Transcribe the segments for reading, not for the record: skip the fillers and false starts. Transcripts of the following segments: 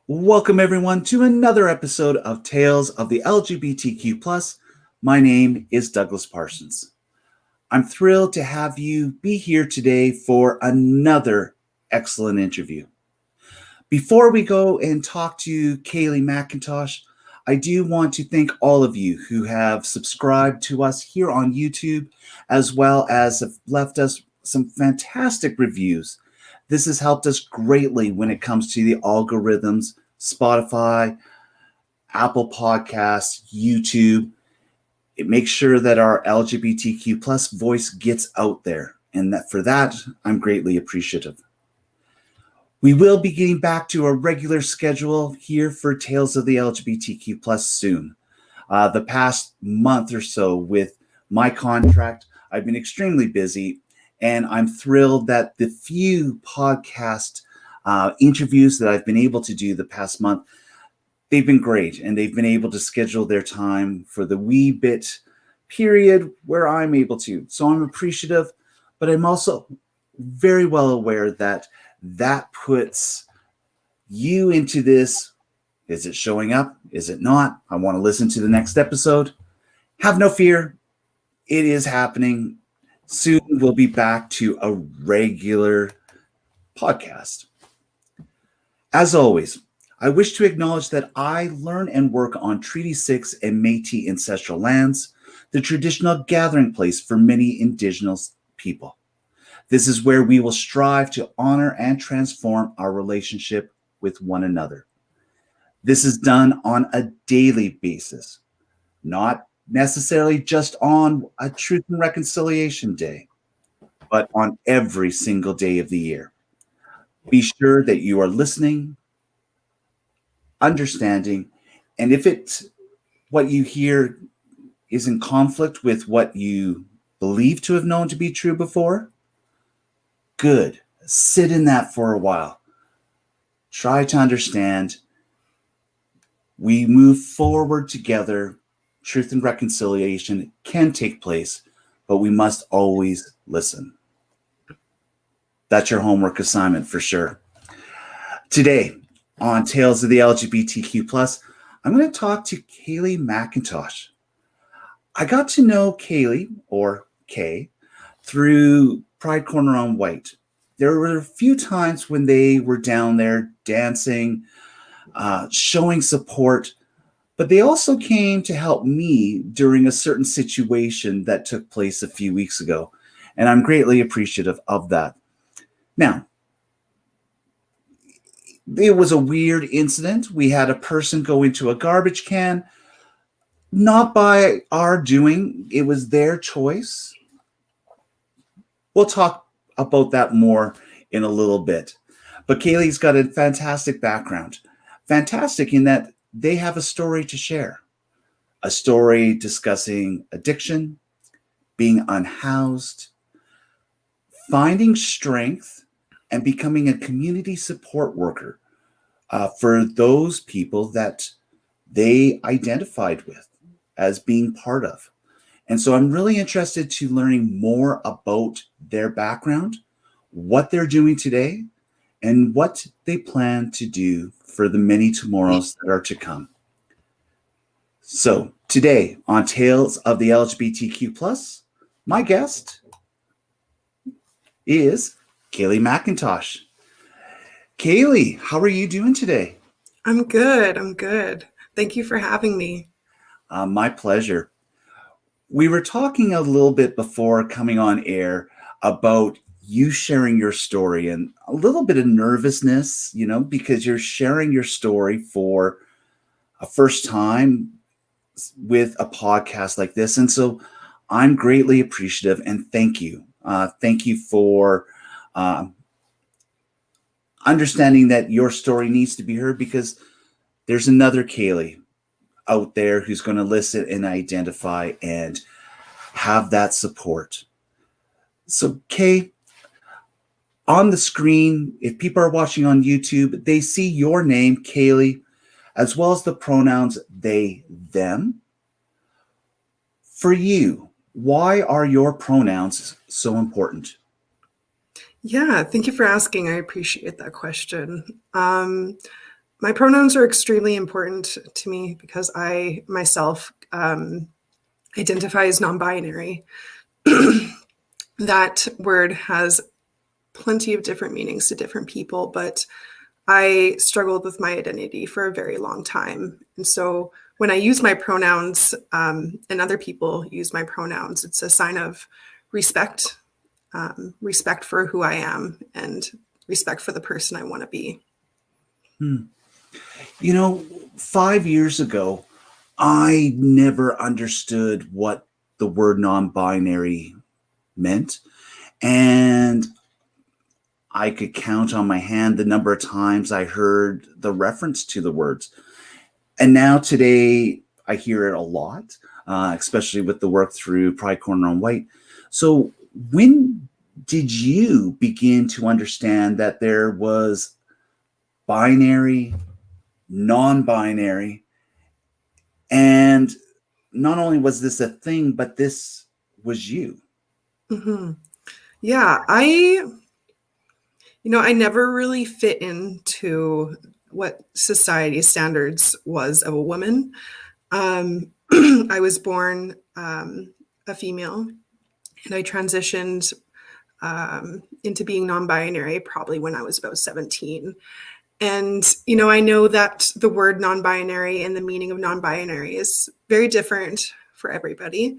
Welcome everyone to another episode of Tales of the LGBTQ+. My name is Douglas Parsons. I'm thrilled to have you be here today for another excellent interview. Before we go and talk to Kayle Mackintosh, I do want to thank all of you who have subscribed to us here on YouTube, as well as have left us some fantastic reviews. This has helped us greatly when it comes to the algorithms, Spotify, Apple Podcasts, YouTube. It makes sure that our LGBTQ plus voice gets out there, and for that, I'm greatly appreciative. We will be getting back to a regular schedule here for Tales of the LGBTQ plus soon. The past month or so with my contract, I've been extremely busy, and I'm thrilled that the few podcast interviews that I've been able to do the past month, they've been great, and they've been able to schedule their time for the wee bit period where I'm able to. So I'm appreciative, but I'm also very well aware that puts you into this. Is it showing up? Is it not? I want to listen to the next episode. Have no fear. It is happening. Soon we'll be back to a regular podcast. As always, I wish to acknowledge that I learn and work on Treaty 6 and Métis ancestral lands, the traditional gathering place for many Indigenous people. This is where we will strive to honor and transform our relationship with one another. This is done on a daily basis, not necessarily just on a Truth and Reconciliation Day, but on every single day of the year. Be sure that you are listening, understanding, and if it's what you hear is in conflict with what you believe to have known to be true before, good. Sit in that for a while. Try to understand. We move forward together. Truth and reconciliation can take place, but we must always listen. That's your homework assignment for sure. Today on Tales of the LGBTQ+, I'm going to talk to Kayle Mackintosh. I got to know Kayle, or Kay, through Pride Corner on Whyte. There were a few times when they were down there dancing, showing support, but they also came to help me during a certain situation that took place a few weeks ago, and I'm greatly appreciative of that. Now, it was a weird incident. We had a person go into a garbage can, not by our doing. It was their choice. We'll talk about that more in a little bit. But Kayle's got a fantastic background. Fantastic in that they have a story to share. A story discussing addiction, being unhoused, finding strength, and becoming a community support worker for those people that they identified with as being part of. And so I'm really interested to learning more about their background, what they're doing today, and what they plan to do for the many tomorrows that are to come. So today on Tales of the LGBTQ+, my guest is Kayle Mackintosh. Kayle, how are you doing today? I'm good. Thank you for having me. My pleasure. We were talking a little bit before coming on air about you sharing your story and a little bit of nervousness, because you're sharing your story for a first time with a podcast like this. And so I'm greatly appreciative and thank you. Thank you for understanding that your story needs to be heard, because there's another Kayle out there who's going to listen and identify and have that support. So, Kay, on the screen, if people are watching on YouTube, they see your name, Kayle, as well as the pronouns they, them. For you, why are your pronouns so important? Yeah, thank you for asking. I appreciate that question. My pronouns are extremely important to me because I myself identify as non-binary. That word has plenty of different meanings to different people, but I struggled with my identity for a very long time. And so when I use my pronouns and other people use my pronouns, it's a sign of respect, respect for who I am and respect for the person I want to be. 5 years ago, I never understood what the word non-binary meant. And I could count on my hand the number of times I heard the reference to the words. And now today, I hear it a lot, especially with the work through Pride Corner on Whyte. So when did you begin to understand that there was binary, non-binary, and not only was this a thing, but this was you? Mm-hmm. Yeah, I never really fit into what society standards was of a woman. I was born a female, and I transitioned into being non-binary probably when I was about 17. And, I know that the word non-binary and the meaning of non-binary is very different for everybody.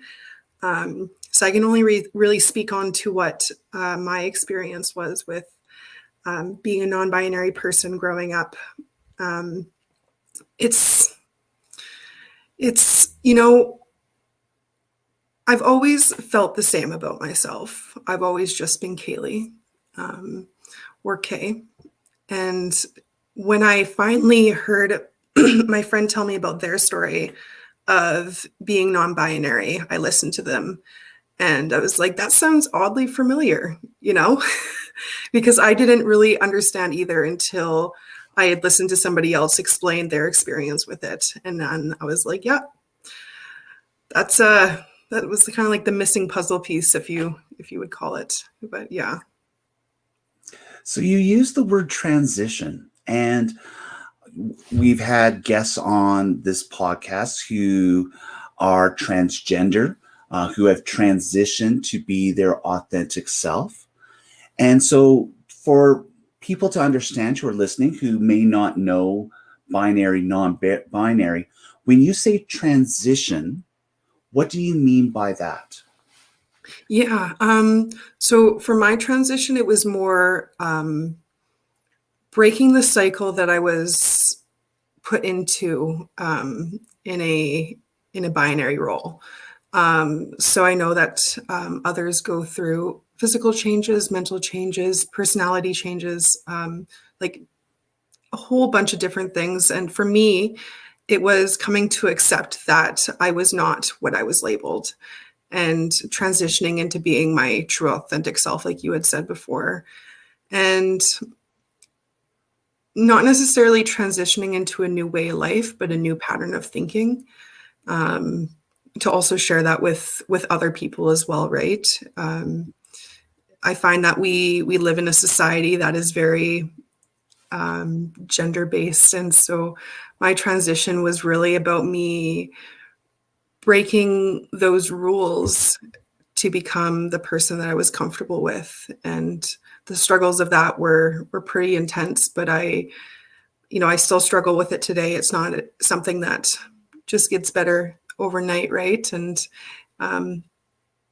So I can only really speak on to what my experience was with being a non-binary person growing up. It's I've always felt the same about myself. I've always just been Kayle, or Kay. And when I finally heard my friend tell me about their story of being non-binary, I listened to them and I was like, that sounds oddly familiar, because I didn't really understand either until I had listened to somebody else explain their experience with it. And then I was like, yeah, that was kind of like the missing puzzle piece, if you would call it. But yeah. So you use the word transition, and we've had guests on this podcast who are transgender, who have transitioned to be their authentic self. And so for people to understand who are listening who may not know binary, non-binary, when you say transition, what do you mean by that? Yeah. So for my transition, it was more breaking the cycle that I was put into in a binary role. So I know that others go through physical changes, mental changes, personality changes, like a whole bunch of different things. And for me, it was coming to accept that I was not what I was labeled and transitioning into being my true authentic self, like you had said before. And not necessarily transitioning into a new way of life, but a new pattern of thinking. To also share that with other people as well, right? I find that we live in a society that is very gender-based. And so my transition was really about me breaking those rules to become the person that I was comfortable with. And the struggles of that were pretty intense, but I still struggle with it today. It's not something that just gets better overnight, right? And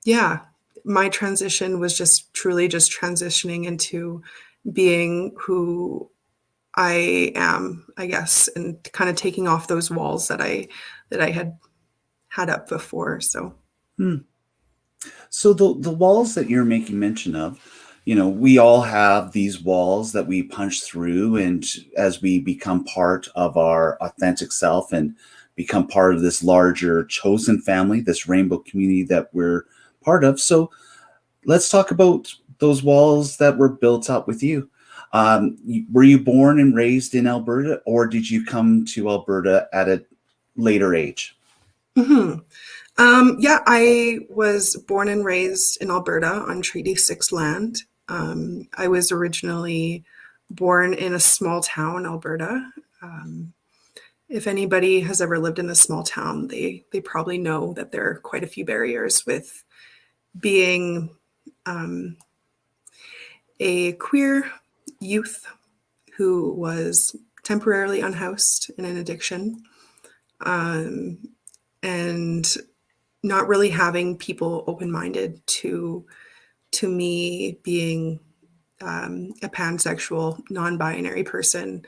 yeah, my transition was just truly just transitioning into being who I am, I guess, and kind of taking off those walls that I had up before. So. So the walls that you're making mention of, we all have these walls that we punch through, and as we become part of our authentic self and become part of this larger chosen family, this rainbow community that we're part of. So let's talk about those walls that were built up with you. Were you born and raised in Alberta, or did you come to Alberta at a later age? Mm-hmm. Yeah, I was born and raised in Alberta on Treaty 6 land. I was originally born in a small town, Alberta. If anybody has ever lived in a small town, they probably know that there are quite a few barriers with being a queer youth who was temporarily unhoused in an addiction, and not really having people open-minded to me being a pansexual, non-binary person.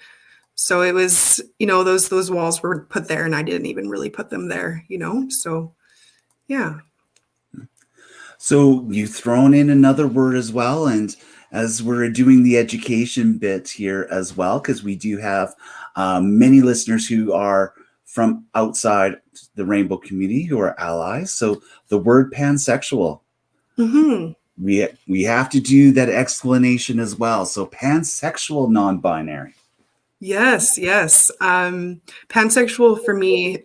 So it was, those walls were put there, and I didn't even really put them there, So, yeah. So you've thrown in another word as well, and as we're doing the education bit here as well, because we do have many listeners who are from outside the rainbow community who are allies. So the word pansexual, Mm-hmm. we have to do that explanation as well. So pansexual, non-binary. Yes. Pansexual for me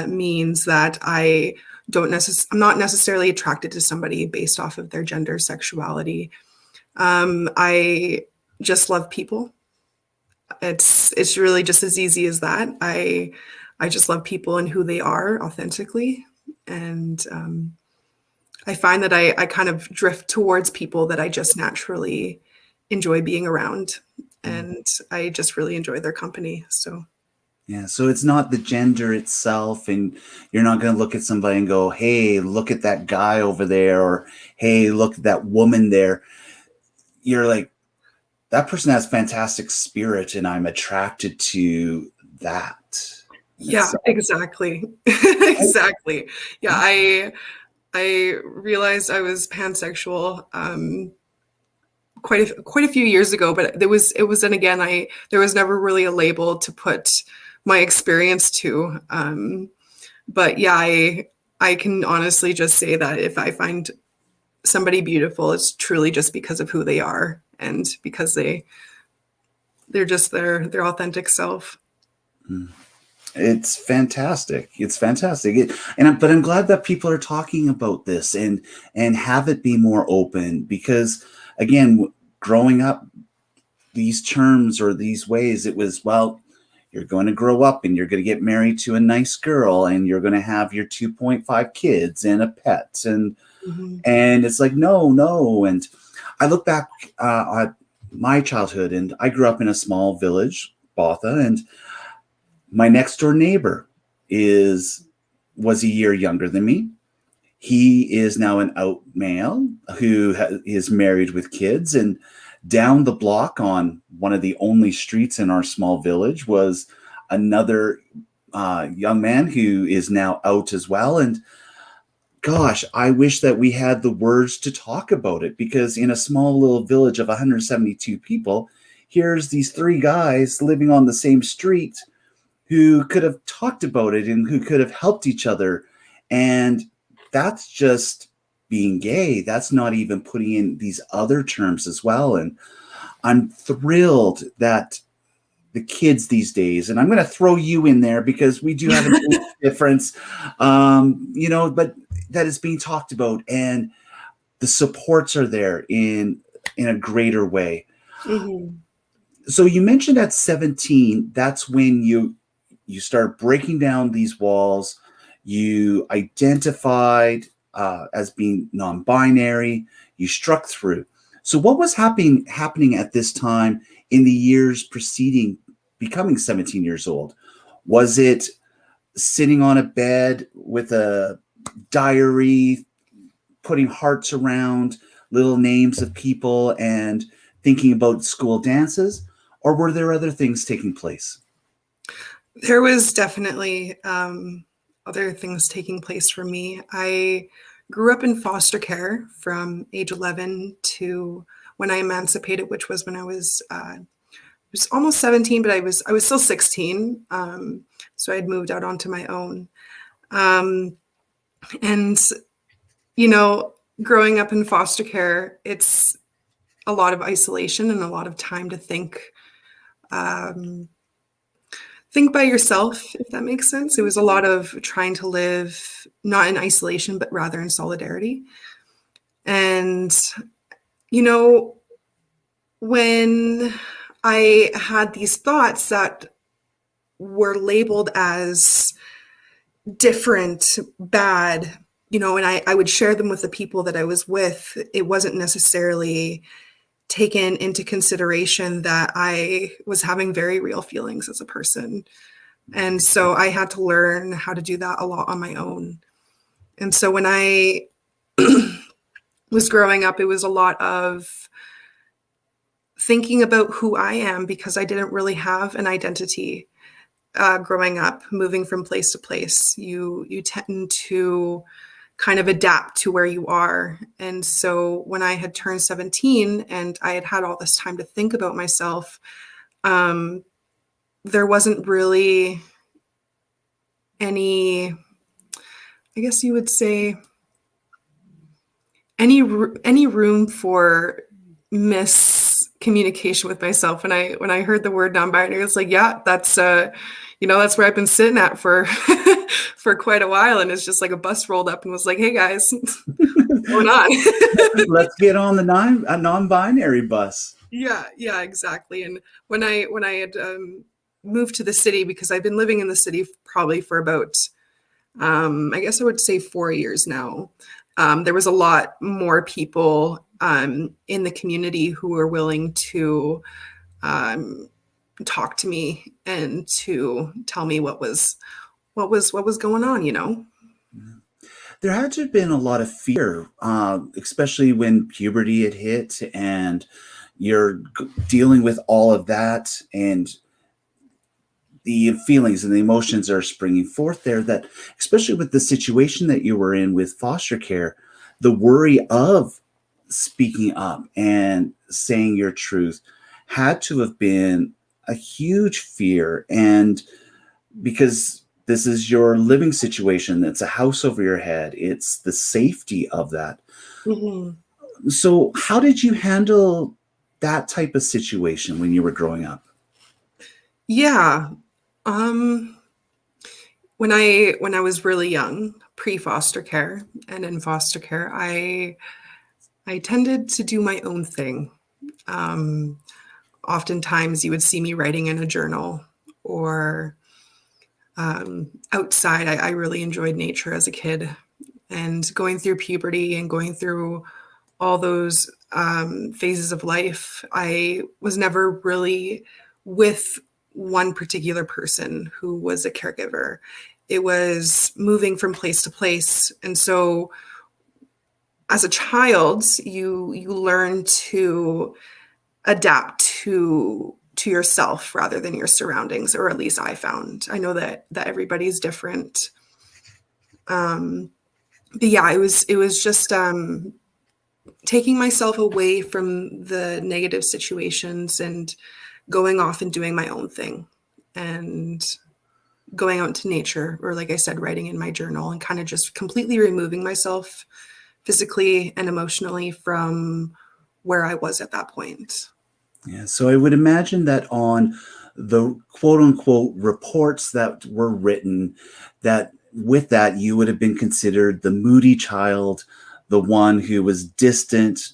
means that I'm not necessarily attracted to somebody based off of their gender, sexuality. I just love people. It's really just as easy as that. I just love people and who they are authentically, and I find that I kind of drift towards people that I just naturally enjoy being around, and I just really enjoy their company. So. Yeah, so it's not the gender itself, and you're not going to look at somebody and go, hey, look at that guy over there, or hey, look at that woman there. You're like, that person has fantastic spirit, and I'm attracted to that. Yeah, exactly. Exactly. Yeah, I realized I was pansexual quite a few years ago, but it was and again, there was never really a label to put my experience to. But yeah, I can honestly just say that if I find somebody beautiful, it's truly just because of who they are and because they're just their authentic self. It's fantastic. It's fantastic. But I'm glad that people are talking about this and have it be more open, because again, growing up, these terms or these ways, it was, well, you're going to grow up and you're going to get married to a nice girl and you're going to have your 2.5 kids and a pet, and it's like, no. And I look back at my childhood, and I grew up in a small village, Botha, and my next door neighbor was a year younger than me. He is now an out male who is married with kids. And down the block on one of the only streets in our small village was another young man who is now out as well. And gosh, I wish that we had the words to talk about it, because in a small little village of 172 people, here's these three guys living on the same street who could have talked about it and who could have helped each other. And that's just being gay. That's not even putting in these other terms as well. And I'm thrilled that the kids these days, and I'm going to throw you in there because we do have a difference, but that is being talked about, and the supports are there in a greater way. Mm-hmm. So you mentioned at 17, that's when you start breaking down these walls. You identified as being non-binary. You struck through. So what was happening at this time in the years preceding becoming 17 years old? Was it sitting on a bed with a diary, putting hearts around little names of people and thinking about school dances? Or were there other things taking place? There was definitely other things taking place for me. I grew up in foster care from age 11 to when I emancipated, which was when I was almost 17, but I was still 16. So I had moved out onto my own. And, growing up in foster care, it's a lot of isolation and a lot of time to think by yourself, if that makes sense. It was a lot of trying to live not in isolation, but rather in solidarity. And, when I had these thoughts that were labeled as different, bad, and I would share them with the people that I was with. It wasn't necessarily taken into consideration that I was having very real feelings as a person. And so I had to learn how to do that a lot on my own. And so when I was growing up, it was a lot of thinking about who I am, because I didn't really have an identity growing up, moving from place to place. You tend to kind of adapt to where you are. And so when I had turned 17 and I had all this time to think about myself, there wasn't really any, I guess you would say, any room for miscommunication with myself. When I heard the word non-binary, it's like, yeah, that's that's where I've been sitting at for for quite a while. And it's just like a bus rolled up and was like, hey guys, what's going on? Let's get on the non-binary bus. Yeah, exactly. And when I had moved to the city, because I've been living in the city probably for about I guess I would say 4 years now. There was a lot more people in the community who were willing to talk to me and to tell me what was going on. There had to have been a lot of fear, especially when puberty had hit and you're dealing with all of that, and the feelings and the emotions are springing forth there, that especially with the situation that you were in with foster care, the worry of speaking up and saying your truth had to have been a huge fear. And because this is your living situation, it's a house over your head, it's the safety of that. Mm-hmm. So how did you handle that type of situation when you were growing up? Yeah. When I was really young, pre-foster care and in foster care, I tended to do my own thing. Oftentimes you would see me writing in a journal, or outside. I really enjoyed nature as a kid, and going through puberty and going through all those phases of life, I was never really with one particular person who was a caregiver. It was moving from place to place. And so as a child, you learn to adapt to yourself rather than your surroundings, or at least I found. I know that everybody's different. But yeah, it was just taking myself away from the negative situations and going off and doing my own thing, and going out into nature, or like I said, writing in my journal, and kind of just completely removing myself physically and emotionally from where I was at that point. Yeah, so I would imagine that on the quote unquote reports that were written, that with that you would have been considered the moody child, the one who was distant,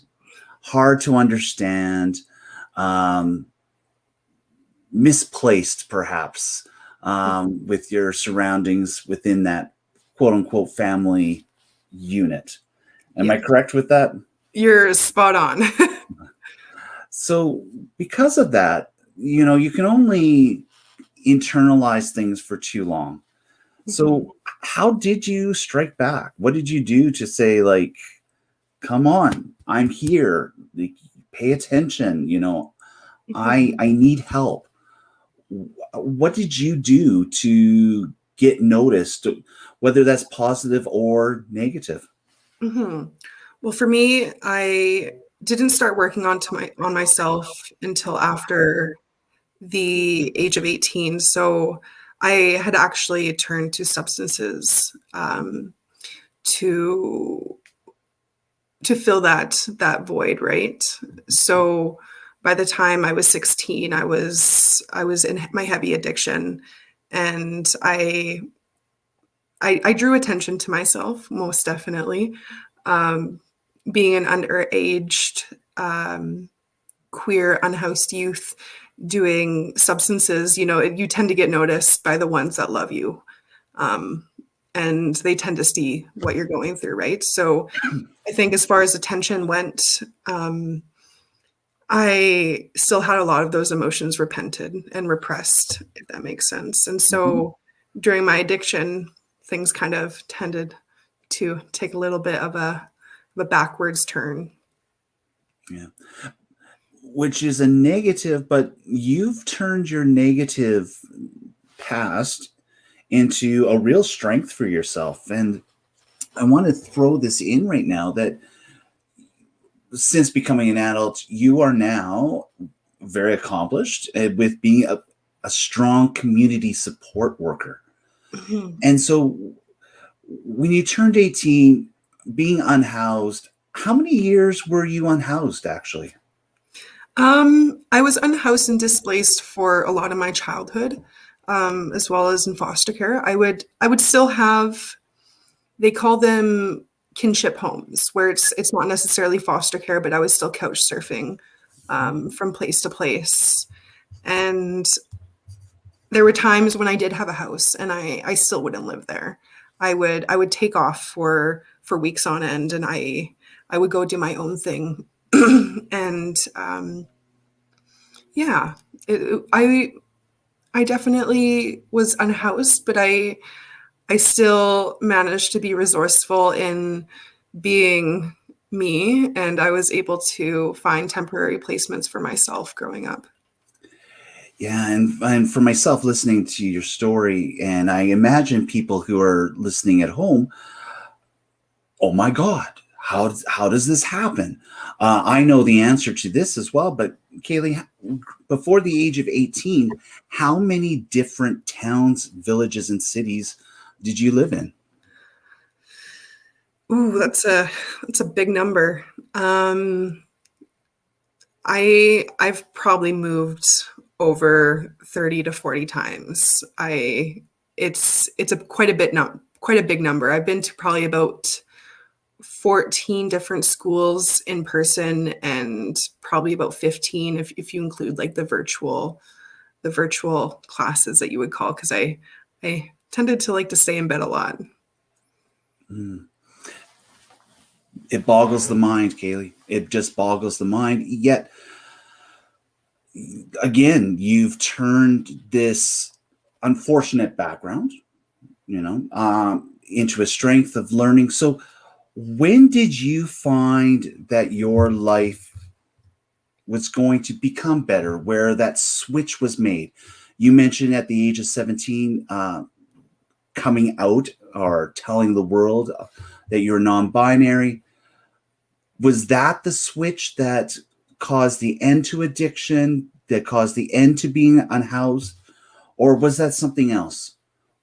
hard to understand, misplaced perhaps, with your surroundings within that quote unquote family unit. Am I correct with that? You're spot on. So because of that, you can only internalize things for too long. So how did you strike back? What did you do to say, like, come on, I'm here, like, pay attention, I need help? What did you do to get noticed, whether that's positive or negative? Mm-hmm. Well, for me, I didn't start working on myself until after the age of 18. So I had actually turned to substances to fill that void, right? So by the time I was 16, I was in my heavy addiction, and I drew attention to myself, most definitely. Being an underaged queer unhoused youth, doing substances, you tend to get noticed by the ones that love you. And they tend to see what you're going through, right? So I think as far as attention went, I still had a lot of those emotions repented and repressed, if that makes sense. And so during my addiction, things kind of tended to take a little bit of a backwards turn. Yeah. Which is a negative, but you've turned your negative past into a real strength for yourself. And I want to throw this in right now that since becoming an adult, you are now very accomplished with being a strong community support worker. Mhm. And so when you turned 18, being unhoused, how many years were you unhoused actually? I was unhoused and displaced for a lot of my childhood, as well as in foster care. I would still have, they call them kinship homes, where it's not necessarily foster care, but I was still couch surfing from place to place. And there were times when I did have a house and I still wouldn't live there. I would take off for weeks on end, and I would go do my own thing. And yeah, I definitely was unhoused, but I still managed to be resourceful in being me, and I was able to find temporary placements for myself growing up. Yeah, and for myself listening to your story, and I imagine people who are listening at home, oh my God, how does this happen? I know the answer to this as well, but Kaylee, before the age of 18, how many different towns, villages, and cities did you live in? Ooh, that's a big number. I've probably moved over 30 to 40 times. It's a quite a big number. I've been to probably about 14 different schools in person, and probably about 15 if you include like the virtual classes that you would call, because I tended to like to stay in bed a lot. Mm. It boggles the mind, Kaylee. It just boggles the mind. Yet again, you've turned this unfortunate background, into a strength of learning. So, when did you find that your life was going to become better? Where that switch was made? You mentioned at the age of 17, coming out or telling the world that you're non-binary. Was that the switch that caused the end to addiction, that caused the end to being unhoused? Or was that something else?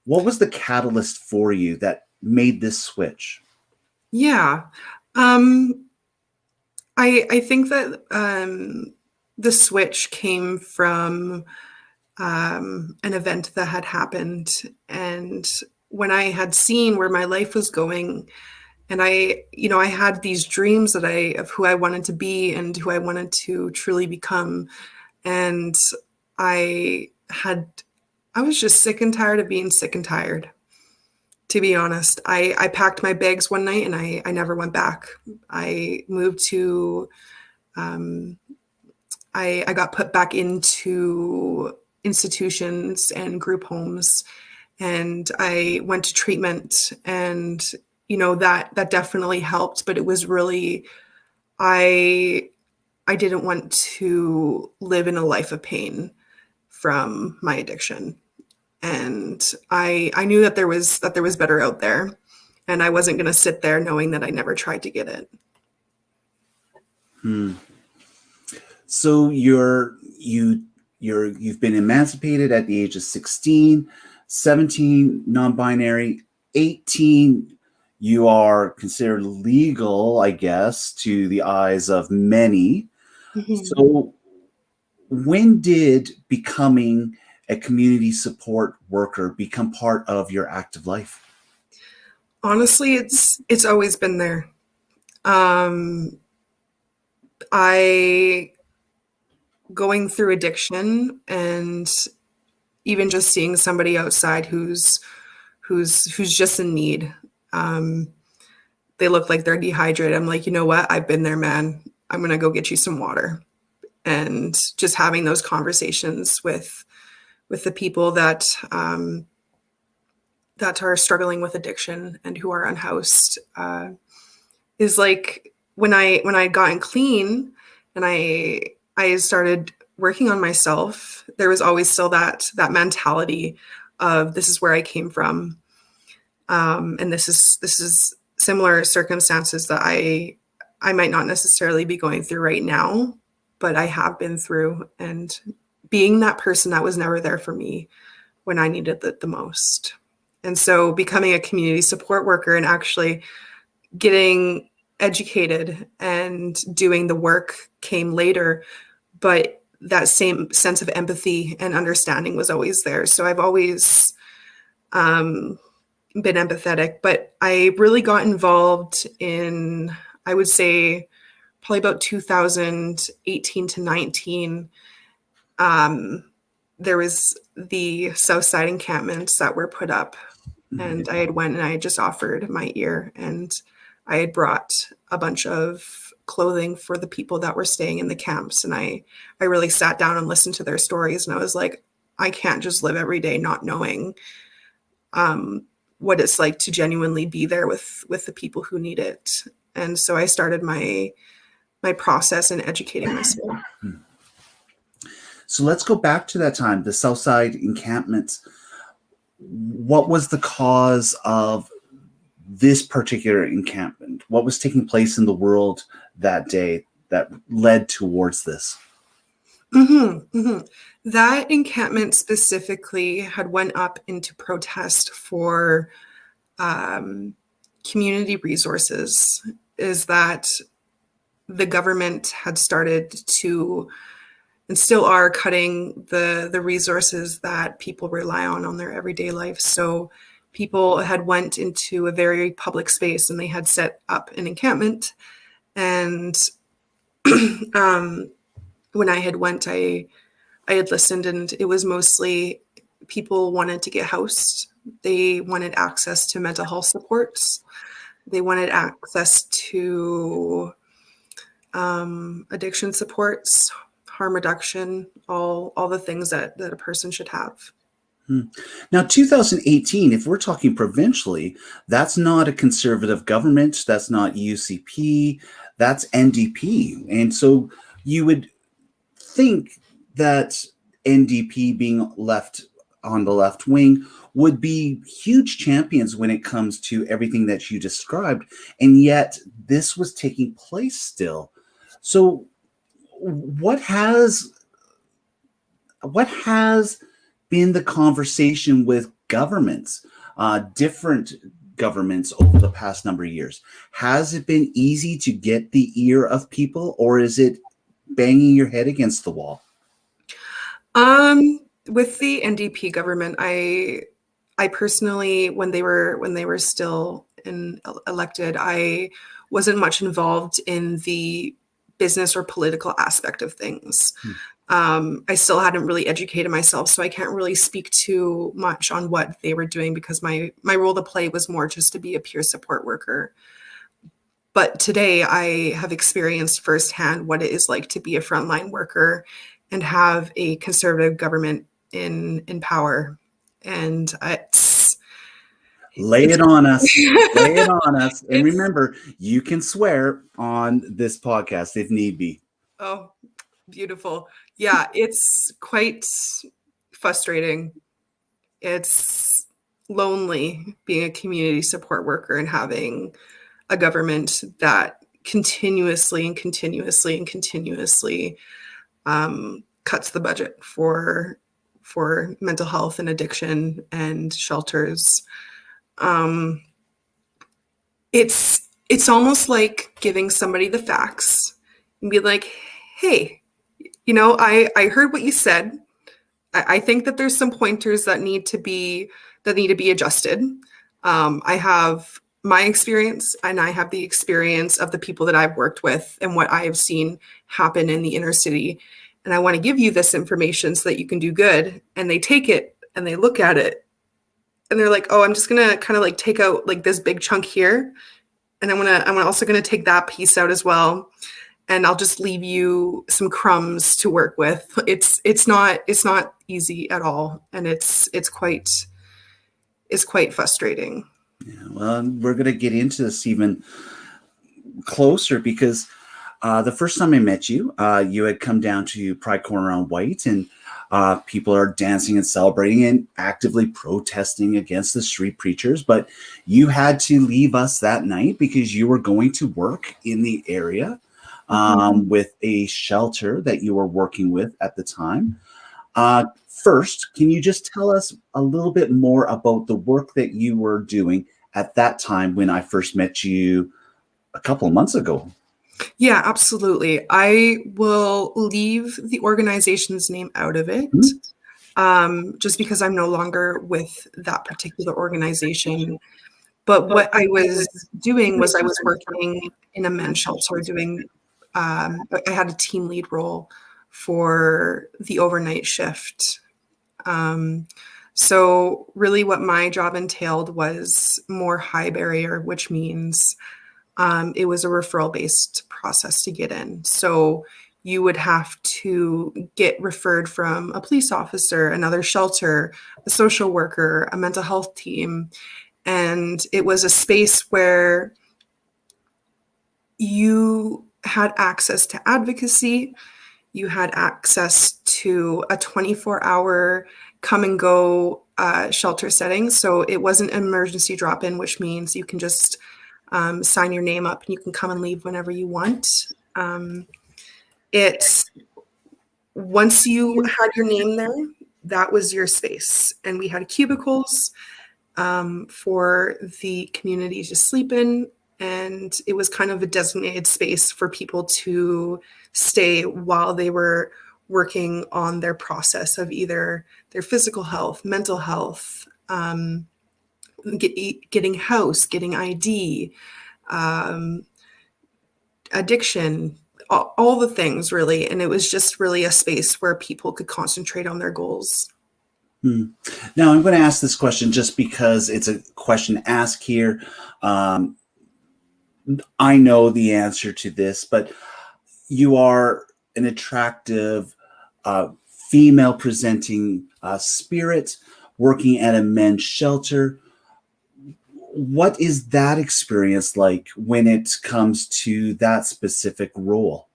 What was the catalyst for you that made this switch? Yeah. Um, I think that the switch came from an event that had happened. And when I had seen where my life was going, and I had these dreams of who I wanted to be and who I wanted to truly become. And I had, I was just sick and tired of being sick and tired. To be honest, I packed my bags one night and I never went back. I moved to, um, I got put back into institutions and group homes, and I went to treatment, and that definitely helped, but it was really, I I didn't want to live in a life of pain from my addiction. And I knew that there was better out there, and I wasn't going to sit there knowing that I never tried to get it. Hmm. So you've been emancipated at the age of 16, 17 non-binary, 18 you are considered legal, I guess, to the eyes of many. Mhm. So when did becoming a community support worker become part of your active life? Honestly, it's always been there. Um, I going through addiction and even just seeing somebody outside who's just in need. They look like they're dehydrated. I'm like, you know what? I've been there, man. I'm going to go get you some water. And just having those conversations with the people that that are struggling with addiction and who are unhoused is like when I gotten clean and I started working on myself, there was always still that mentality of this is where I came from. And this is similar circumstances that I might not necessarily be going through right now, but I have been through, and being that person that was never there for me when I needed it the most. And so becoming a community support worker and actually getting educated and doing the work came later, but that same sense of empathy and understanding was always there. So I've always been empathetic, but I really got involved in, I would say, probably about 2018 to 19. There was the Southside encampments that were put up, and I had went and I had just offered my ear, and I had brought a bunch of clothing for the people that were staying in the camps. And I really sat down and listened to their stories. And I was like, I can't just live every day not knowing what it's like to genuinely be there with the people who need it. And so I started my process in educating myself. So let's go back to that time, the Southside encampments. What was the cause of this particular encampment? What was taking place in the world that day that led towards this? That encampment specifically had went up into protest for community resources. Is that the government had started to, and still are, cutting the resources that people rely on their everyday life. So people had went into a very public space and they had set up an encampment. And when I had went, I had listened, and it was mostly people wanted to get housed. They wanted access to mental health supports. They wanted access to addiction supports, harm reduction, all the things that a person should have. Now, 2018, if we're talking provincially, that's not a conservative government. That's not UCP. That's NDP. And so you would think that NDP, being left on the left wing, would be huge champions when it comes to everything that you described. And yet this was taking place still. So what has been the conversation with governments, different governments over the past number of years? Has it been easy to get the ear of people, or is it banging your head against the wall? With the NDP government, I personally, when they were still elected, I wasn't much involved in the business or political aspect of things. I still hadn't really educated myself, so I can't really speak too much on what they were doing, because my role to play was more just to be a peer support worker. But today I have experienced firsthand what it is like to be a frontline worker and have a conservative government in power. And lay it on us. Lay it on us. And remember, you can swear on this podcast if need be. Oh, beautiful. Yeah, it's quite frustrating. It's lonely being a community support worker and having a government that continuously cuts the budget for mental health and addiction and shelters. It's almost like giving somebody the facts and be like, hey, I heard what you said. I think that there's some pointers that need to be adjusted. I have my experience, and I have the experience of the people that I've worked with and what I have seen happen in the inner city. and I want to give you this information so that you can do good. And they take it and they look at it and they're like, oh, I'm just going to kind of like take out like this big chunk here. And I'm also going to take that piece out as well. And I'll just leave you some crumbs to work with. It's not easy at all. And it's quite frustrating. Yeah, well, we're going to get into this even closer because the first time I met you, you had come down to Pride Corner on Whyte, and people are dancing and celebrating and actively protesting against the street preachers. But you had to leave us that night because you were going to work in the area with a shelter that you were working with at the time. First, can you just tell us a little bit more about the work that you were doing at that time when I first met you a couple of months ago? Yeah, absolutely. I will leave the organization's name out of it, just because I'm no longer with that particular organization. But what I was doing was I was working in a men's shelter doing, I had a team lead role for the overnight shift. So really what my job entailed was more high barrier, which means it was a referral-based process to get in. So you would have to get referred from a police officer, another shelter, a social worker, a mental health team. And it was a space where you had access to advocacy. You had access to a 24-hour come and go shelter setting. So it wasn't an emergency drop-in, which means you can just sign your name up and you can come and leave whenever you want. Once you had your name there, that was your space. And we had cubicles for the community to sleep in. And it was kind of a designated space for people to stay while they were working on their process of either their physical health, mental health, getting house, getting ID, addiction, all the things really. And it was just really a space where people could concentrate on their goals. Now, I'm going to ask this question just because it's a question asked here. I know the answer to this, but you are an attractive female presenting spirit working at a men's shelter. What is that experience like when it comes to that specific role?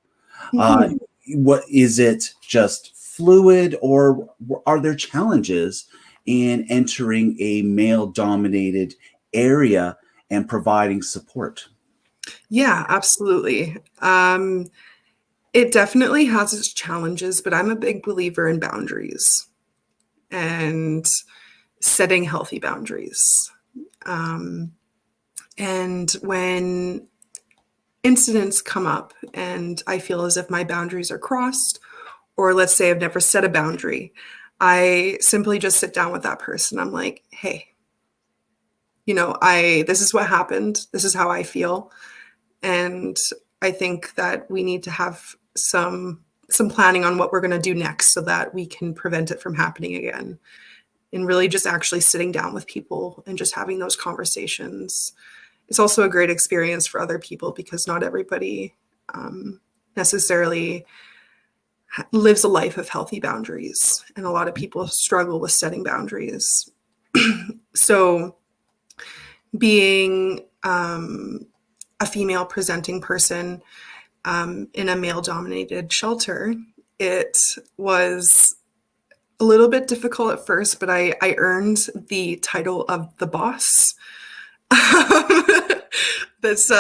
What is it, just fluid, or are there challenges in entering a male dominated area and providing support? Yeah, absolutely. It definitely has its challenges, but I'm a big believer in boundaries and setting healthy boundaries. And when incidents come up and I feel as if my boundaries are crossed, or let's say I've never set a boundary, I simply just sit down with that person. I'm like, hey, this is what happened. This is how I feel. And I think that we need to have some planning on what we're going to do next so that we can prevent it from happening again. And really just actually sitting down with people and just having those conversations. It's also a great experience for other people because not everybody necessarily lives a life of healthy boundaries. And a lot of people struggle with setting boundaries. So being a female presenting person in a male dominated shelter, it was a little bit difficult at first, but I earned the title of the boss. That's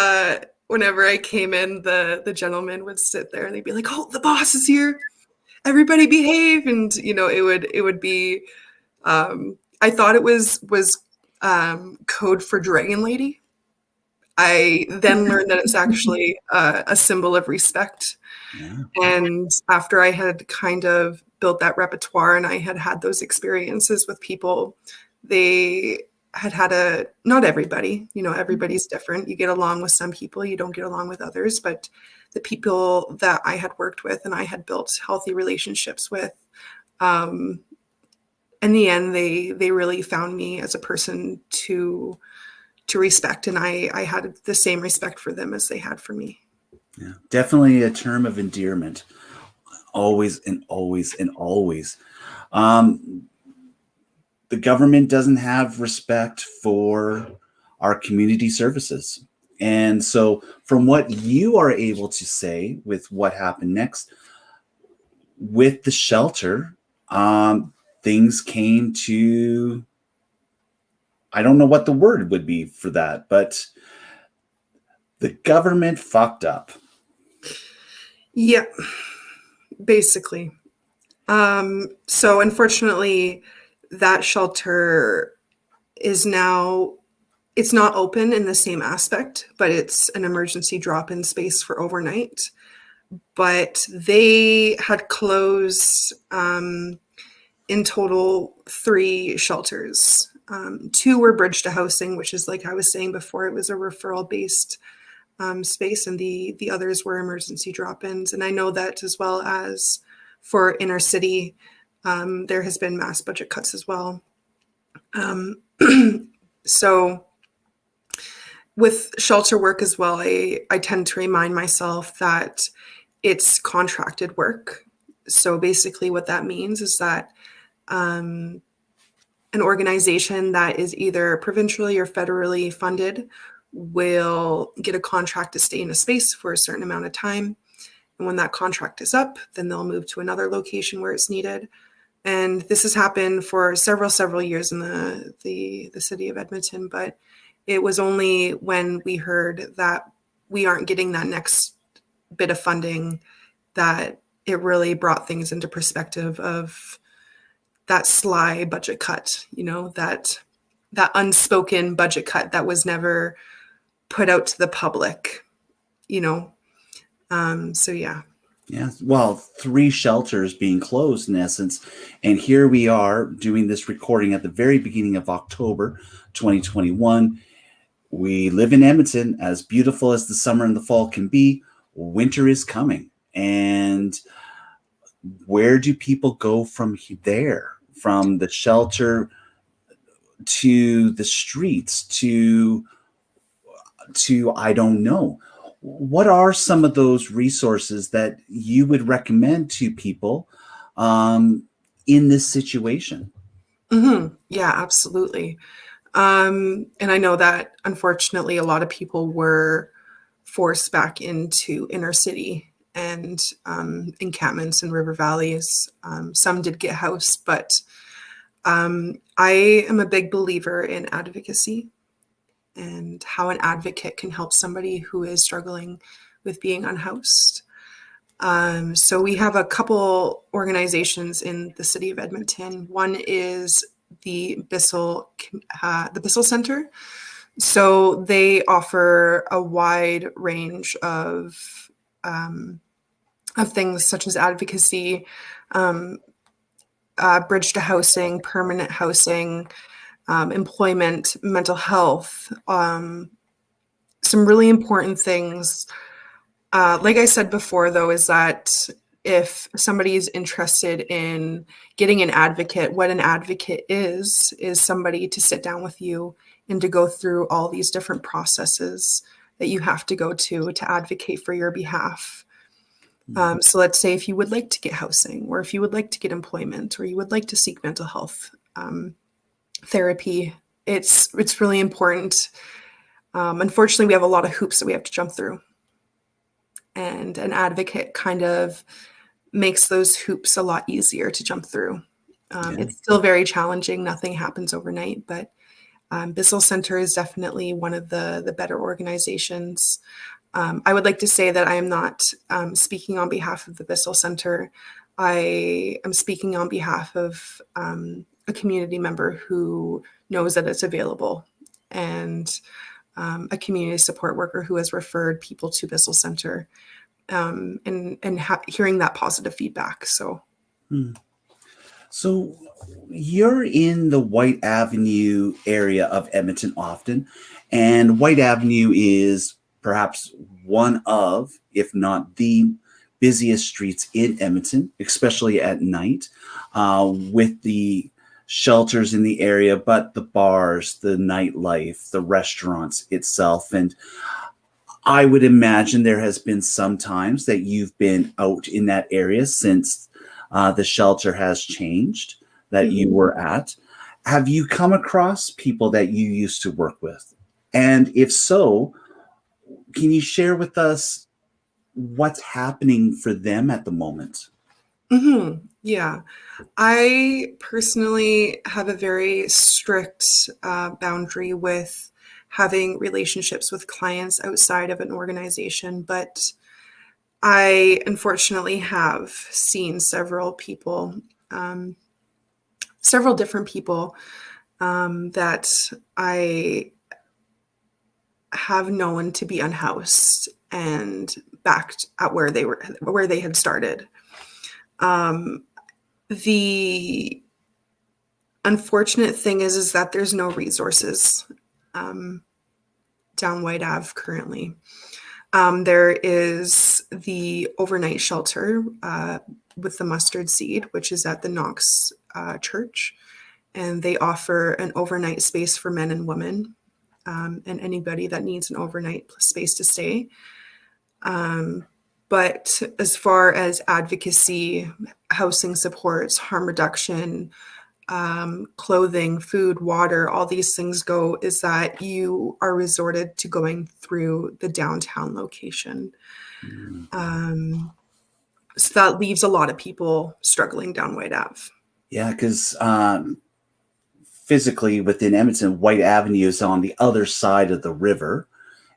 whenever I came in, the gentleman would sit there and they'd be like, "Oh, the boss is here. Everybody behave." And it would be I thought it was code for Dragon Lady. I then learned that it's actually a symbol of respect. Yeah. And after I had kind of built that repertoire and I had those experiences with people, they had not everybody, everybody's different. You get along with some people, you don't get along with others, but the people that I had worked with and I had built healthy relationships with, in the end, they really found me as a person to respect, and I had the same respect for them as they had for me. Yeah, definitely a term of endearment. Always and always and always. Um, the government doesn't have respect for our community services. And so, from what you are able to say with what happened next with the shelter, things came to, I don't know what the word would be for that, but the government fucked up. Yeah, basically. So unfortunately, that shelter is now, it's not open in the same aspect, but it's an emergency drop-in space for overnight. But they had closed in total 3 shelters. 2 were bridge to housing, which is, like I was saying before, it was a referral-based space, and the others were emergency drop-ins. And I know that as well as for inner city, there has been mass budget cuts as well. So with shelter work as well, I tend to remind myself that it's contracted work. So basically what that means is that an organization that is either provincially or federally funded will get a contract to stay in a space for a certain amount of time. And when that contract is up, then they'll move to another location where it's needed. And this has happened for several years in the city of Edmonton, but it was only when we heard that we aren't getting that next bit of funding that it really brought things into perspective of that sly budget cut, that unspoken budget cut that was never put out to the public, so yeah. Yeah, well, 3 shelters being closed in essence. And here we are doing this recording at the very beginning of October 2021. We live in Edmonton. As beautiful as the summer and the fall can be, winter is coming. And where do people go from there? From the shelter to the streets to I don't know. What are some of those resources that you would recommend to people in this situation? Mm-hmm. Yeah, absolutely. And I know that unfortunately a lot of people were forced back into inner city and encampments and river valleys. Some did get housed, but I am a big believer in advocacy and how an advocate can help somebody who is struggling with being unhoused. So we have a couple organizations in the city of Edmonton. One is the Bissell Center. So they offer a wide range of things such as advocacy, bridge to housing, permanent housing, employment, mental health, some really important things. Like I said before, though, is that if somebody is interested in getting an advocate, what an advocate is somebody to sit down with you and to go through all these different processes that you have to go to advocate for your behalf. So let's say if you would like to get housing, or if you would like to get employment, or you would like to seek mental health therapy, it's really important. Unfortunately, we have a lot of hoops that we have to jump through. And an advocate kind of makes those hoops a lot easier to jump through. It's still very challenging. Nothing happens overnight, but Bissell Center is definitely one of the better organizations. I would like to say that I am not speaking on behalf of the Bissell Center. I am speaking on behalf of a community member who knows that it's available, and a community support worker who has referred people to Bissell Center, and hearing that positive feedback. So you're in the Whyte Avenue area of Edmonton often, and Whyte Avenue is perhaps one of, if not the busiest streets in Edmonton, especially at night, with the shelters in the area, but the bars, the nightlife, the restaurants itself. And I would imagine there has been some times that you've been out in that area since the shelter has changed that you were at. Have you come across people that you used to work with? And if so, can you share with us what's happening for them at the moment? Yeah. I personally have a very strict boundary with having relationships with clients outside of an organization, but I unfortunately have seen several people, several different people that I have known to be unhoused and backed at where they had started. The unfortunate thing is that there's no resources down Whyte Ave currently. There is the overnight shelter with the mustard seed, which is at the Knox church, and they offer an overnight space for men and women, and anybody that needs an overnight space to stay. But as far as advocacy, housing supports, harm reduction, clothing, food, water, all these things go, is that you are resorted to going through the downtown location. So that leaves a lot of people struggling down Whyte Ave. Yeah, because physically within Edmonton, Whyte Avenue is on the other side of the river.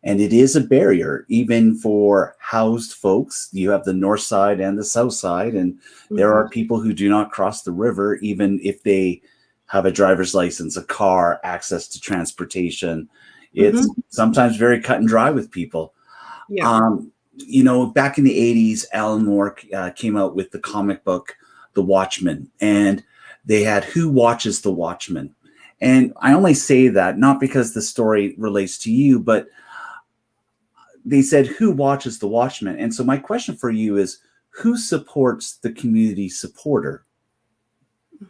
And it is a barrier, even for housed folks. You have the north side and the south side, and there are people who do not cross the river, even if they have a driver's license, a car, access to transportation. It's sometimes very cut and dry with people. Yeah. Back in the 80s, Alan Moore came out with the comic book, The Watchmen, and they had Who Watches the Watchmen? And I only say that not because the story relates to you, but they said, who watches the Watchmen? And so my question for you is, who supports the community supporter?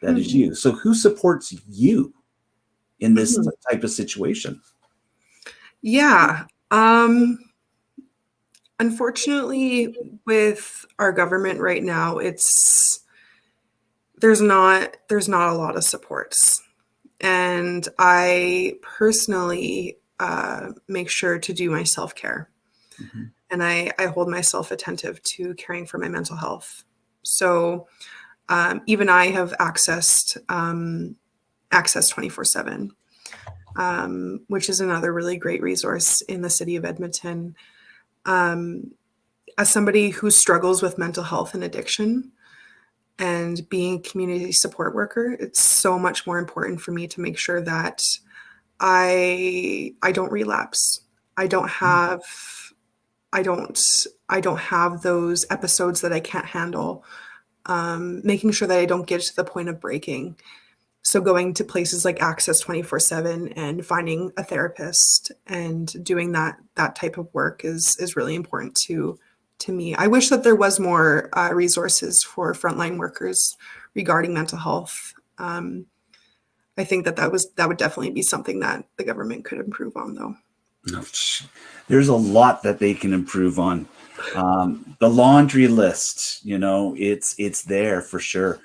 That is you. So who supports you in this type of situation? Yeah. Unfortunately, with our government right now, there's not a lot of supports. And I personally make sure to do my self-care. And I hold myself attentive to caring for my mental health. So even I have accessed Access 24/7, which is another really great resource in the city of Edmonton. As somebody who struggles with mental health and addiction and being a community support worker, it's so much more important for me to make sure that I don't relapse. I don't have those episodes that I can't handle. Making sure that I don't get to the point of breaking. So going to places like Access 24/7 and finding a therapist and doing that type of work is really important to me. I wish that there was more resources for frontline workers regarding mental health. I think that would definitely be something that the government could improve on, though. There's a lot that they can improve on. The laundry list, it's there for sure.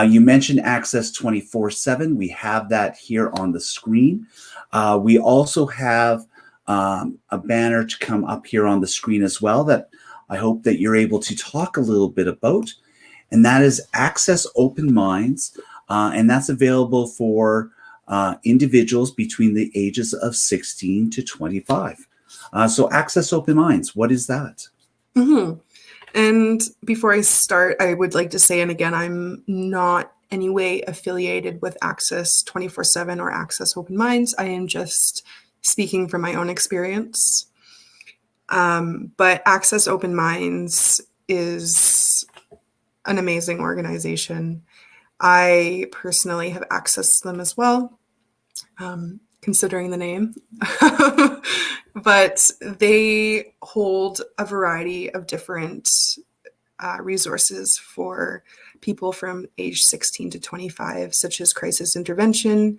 You mentioned Access 24/7. We have that here on the screen. We also have a banner to come up here on the screen as well that I hope that you're able to talk a little bit about. And that is Access Open Minds. And that's available for individuals between the ages of 16 to 25. So Access Open Minds, what is that? And before I start, I would like to say, and again, I'm not any way affiliated with Access 24/7 or Access Open Minds. I am just speaking from my own experience. But Access Open Minds is an amazing organization. I personally have accessed them as well, considering the name. But they hold a variety of different resources for people from age 16 to 25, such as crisis intervention.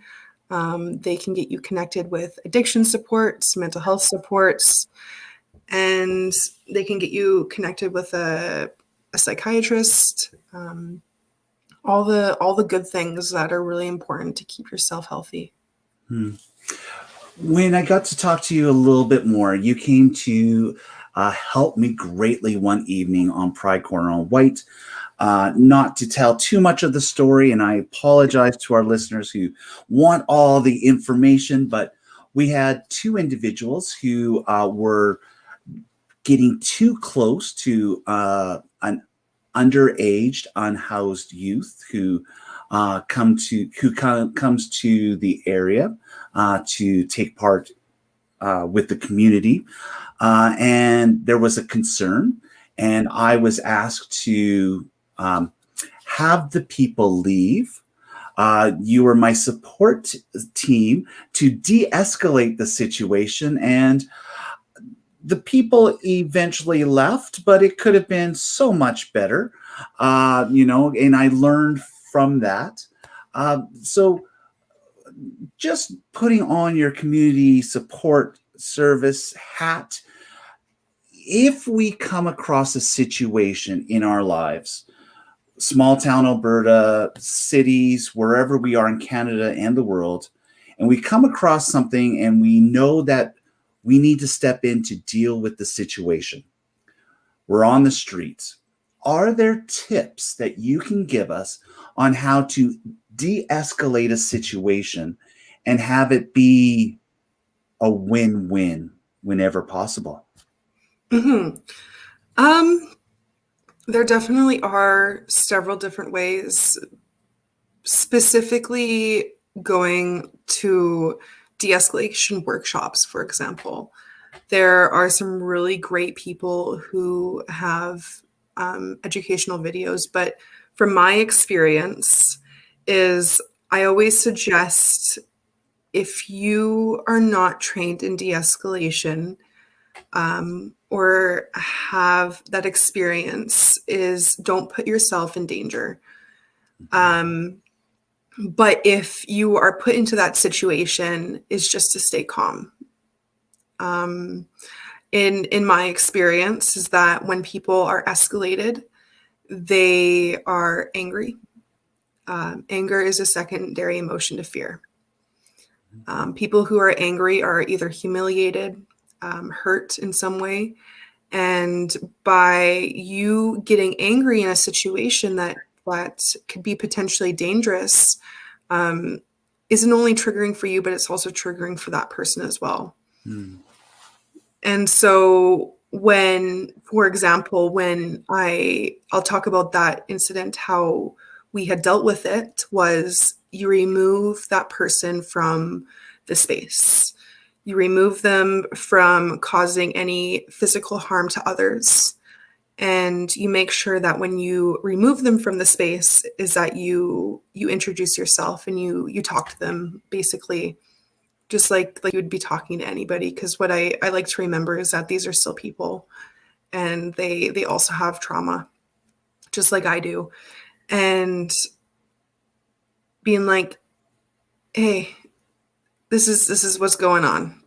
They can get you connected with addiction supports, mental health supports, and they can get you connected with a psychiatrist. All the good things that are really important to keep yourself healthy. When I got to talk to you a little bit more, you came to help me greatly one evening on Pride Corner on Whyte. Not to tell too much of the story, and I apologize to our listeners who want all the information, but we had two individuals who were getting too close to an underaged, unhoused youth who comes to the area to take part with the community, and there was a concern, and I was asked to have the people leave. You were my support team to de-escalate the situation, and the people eventually left, but it could have been so much better, and I learned from that. So just putting on your community support service hat, if we come across a situation in our lives, small town Alberta, cities, wherever we are in Canada and the world, and we come across something and we know that we need to step in to deal with the situation. We're on the streets. Are there tips that you can give us on how to de-escalate a situation and have it be a win-win whenever possible? Mm-hmm. There definitely are several different ways, specifically going to de-escalation workshops, for example. There are some really great people who have educational videos, but from my experience is I always suggest, if you are not trained in de-escalation or have that experience, is don't put yourself in danger. But if you are put into that situation, is just to stay calm. In my experience is that when people are escalated, they are angry. Anger is a secondary emotion to fear. People who are angry are either humiliated, hurt in some way. And by you getting angry in a situation that could be potentially dangerous, isn't only triggering for you, but it's also triggering for that person as well. And so for example, when I'll talk about that incident, how we had dealt with it was you remove that person from the space. You remove them from causing any physical harm to others. And you make sure that when you remove them from the space is that you introduce yourself and you talk to them, basically just like you would be talking to anybody. Because what I like to remember is that these are still people, and they also have trauma, just like I do. And being like, hey, this is what's going on.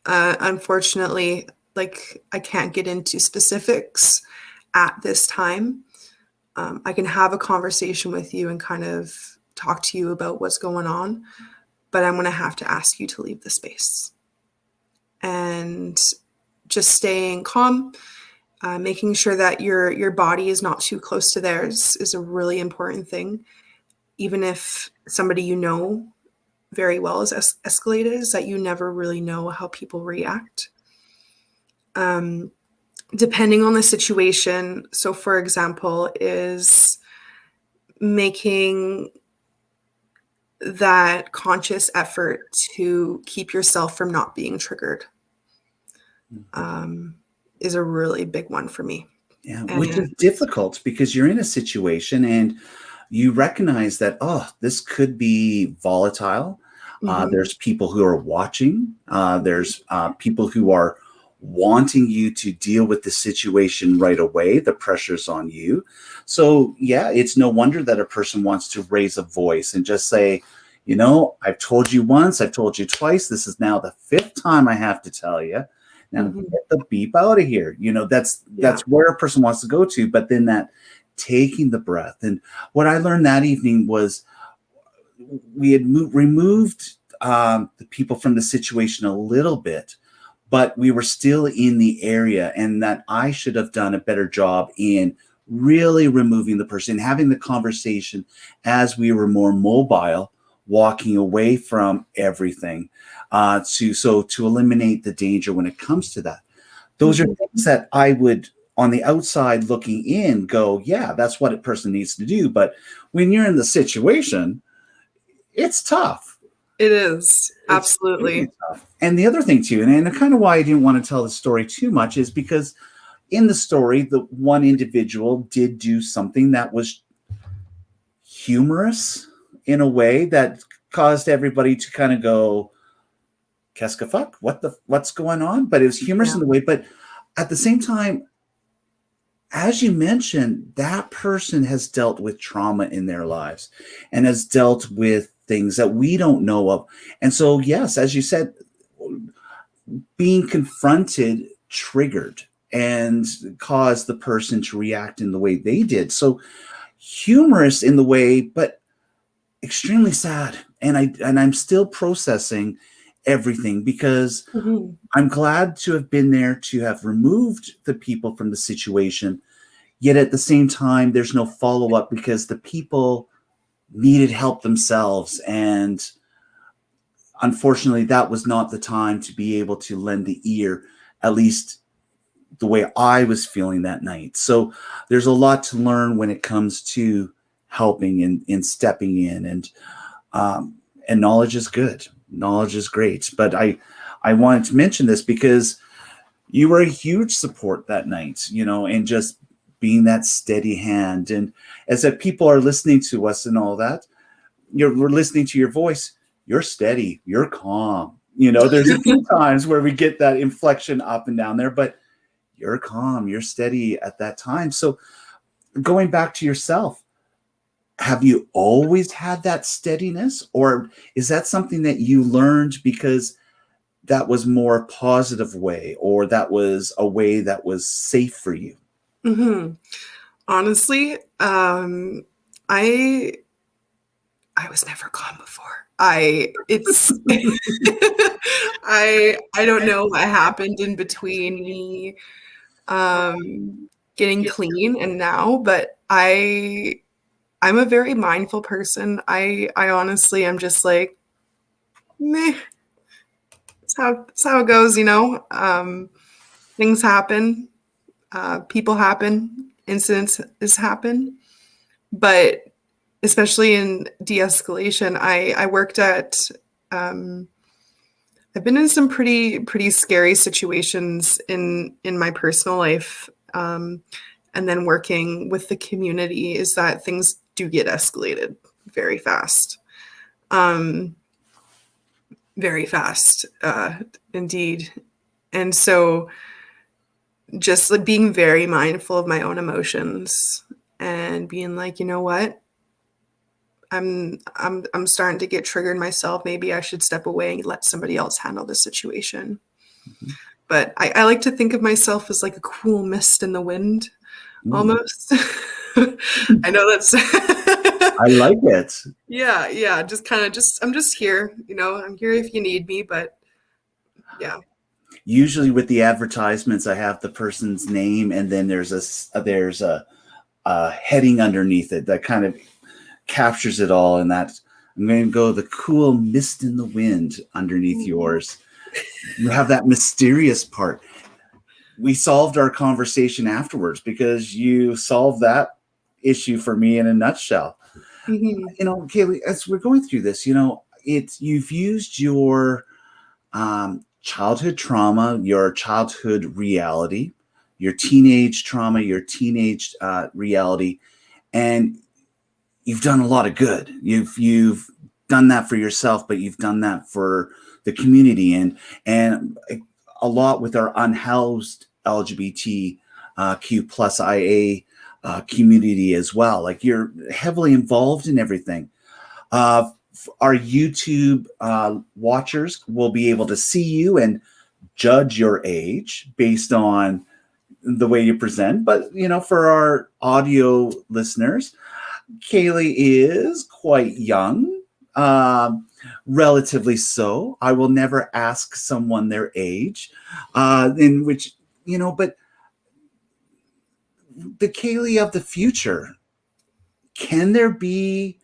Unfortunately, I can't get into specifics at this time. I can have a conversation with you and kind of talk to you about what's going on, but I'm going to have to ask you to leave the space. And just staying calm, making sure that your body is not too close to theirs is a really important thing. Even if somebody you know very well is escalated, is that you never really know how people react. Depending on the situation. So for example, is making that conscious effort to keep yourself from not being triggered is a really big one for me. Yeah, which is difficult because you're in a situation and you recognize that, this could be volatile. There's people who are watching. There's people who are wanting you to deal with the situation right away. The pressure's on you. So yeah, it's no wonder that a person wants to raise a voice and just say, I've told you once, I've told you twice. This is now the fifth time I have to tell you. Now get the beep out of here. That's where a person wants to go to. But then that taking the breath. And what I learned that evening was we had removed the people from the situation a little bit, but we were still in the area, and that I should have done a better job in really removing the person, having the conversation as we were more mobile, walking away from everything to eliminate the danger when it comes to that. Those are things that I would, on the outside looking in, go, yeah, that's what a person needs to do. But when you're in the situation, it's tough. It is. Absolutely. It's really tough. And the other thing too, and kind of why I didn't want to tell the story too much, is because in the story, the one individual did do something that was humorous in a way that caused everybody to kind of go, qu'est-ce que fuck? What's going on? But it was humorous in the way. But at the same time, as you mentioned, that person has dealt with trauma in their lives and has dealt with things that we don't know of. And so, yes, as you said, being confronted triggered and caused the person to react in the way they did. So humorous in the way, but extremely sad. And I'm still processing everything, because I'm glad to have been there, to have removed the people from the situation. Yet at the same time, there's no follow-up because the people needed help themselves. And unfortunately, that was not the time to be able to lend the ear, at least the way I was feeling that night. So there's a lot to learn when it comes to helping and stepping in. And knowledge is good. Knowledge is great. But I wanted to mention this because you were a huge support that night, and just being that steady hand. And as that people are listening to us and all that, we're listening to your voice. You're steady. You're calm. There's a few times where we get that inflection up and down there, but you're calm. You're steady at that time. So going back to yourself, have you always had that steadiness, or is that something that you learned because that was more positive way, or that was a way that was safe for you? Honestly, I was never calm before. I don't know what happened in between me getting clean and now, but I'm a very mindful person. I honestly am just like, meh. It's how it goes, things happen, people happen, incidents happen. But especially in de-escalation, I worked at, I've been in some pretty scary situations in my personal life. And then working with the community is that things do get escalated very fast. Very fast, indeed. And so just like being very mindful of my own emotions and being like, you know what? I'm starting to get triggered myself. Maybe I should step away and let somebody else handle the situation. But I like to think of myself as like a cool mist in the wind, almost. I know that's I like it. Yeah. Just kind of I'm just here, I'm here if you need me, but yeah. Usually with the advertisements, I have the person's name, and then there's a heading underneath it that kind of captures it all. And that I'm going to go the cool mist in the wind underneath yours. You have that mysterious part. We solved our conversation afterwards because you solved that issue for me in a nutshell. Kayle, as we're going through this, you've used your childhood trauma, your childhood reality, your teenage trauma, your teenage reality, and you've done a lot of good. You've done that for yourself, but you've done that for the community, and a lot with our unhoused LGBTQ plus IA community as well. Like, you're heavily involved in everything. Our YouTube watchers will be able to see you and judge your age based on the way you present. But, for our audio listeners, Kayle is quite young, relatively so. I will never ask someone their age, in which, but the Kayle of the future, can there be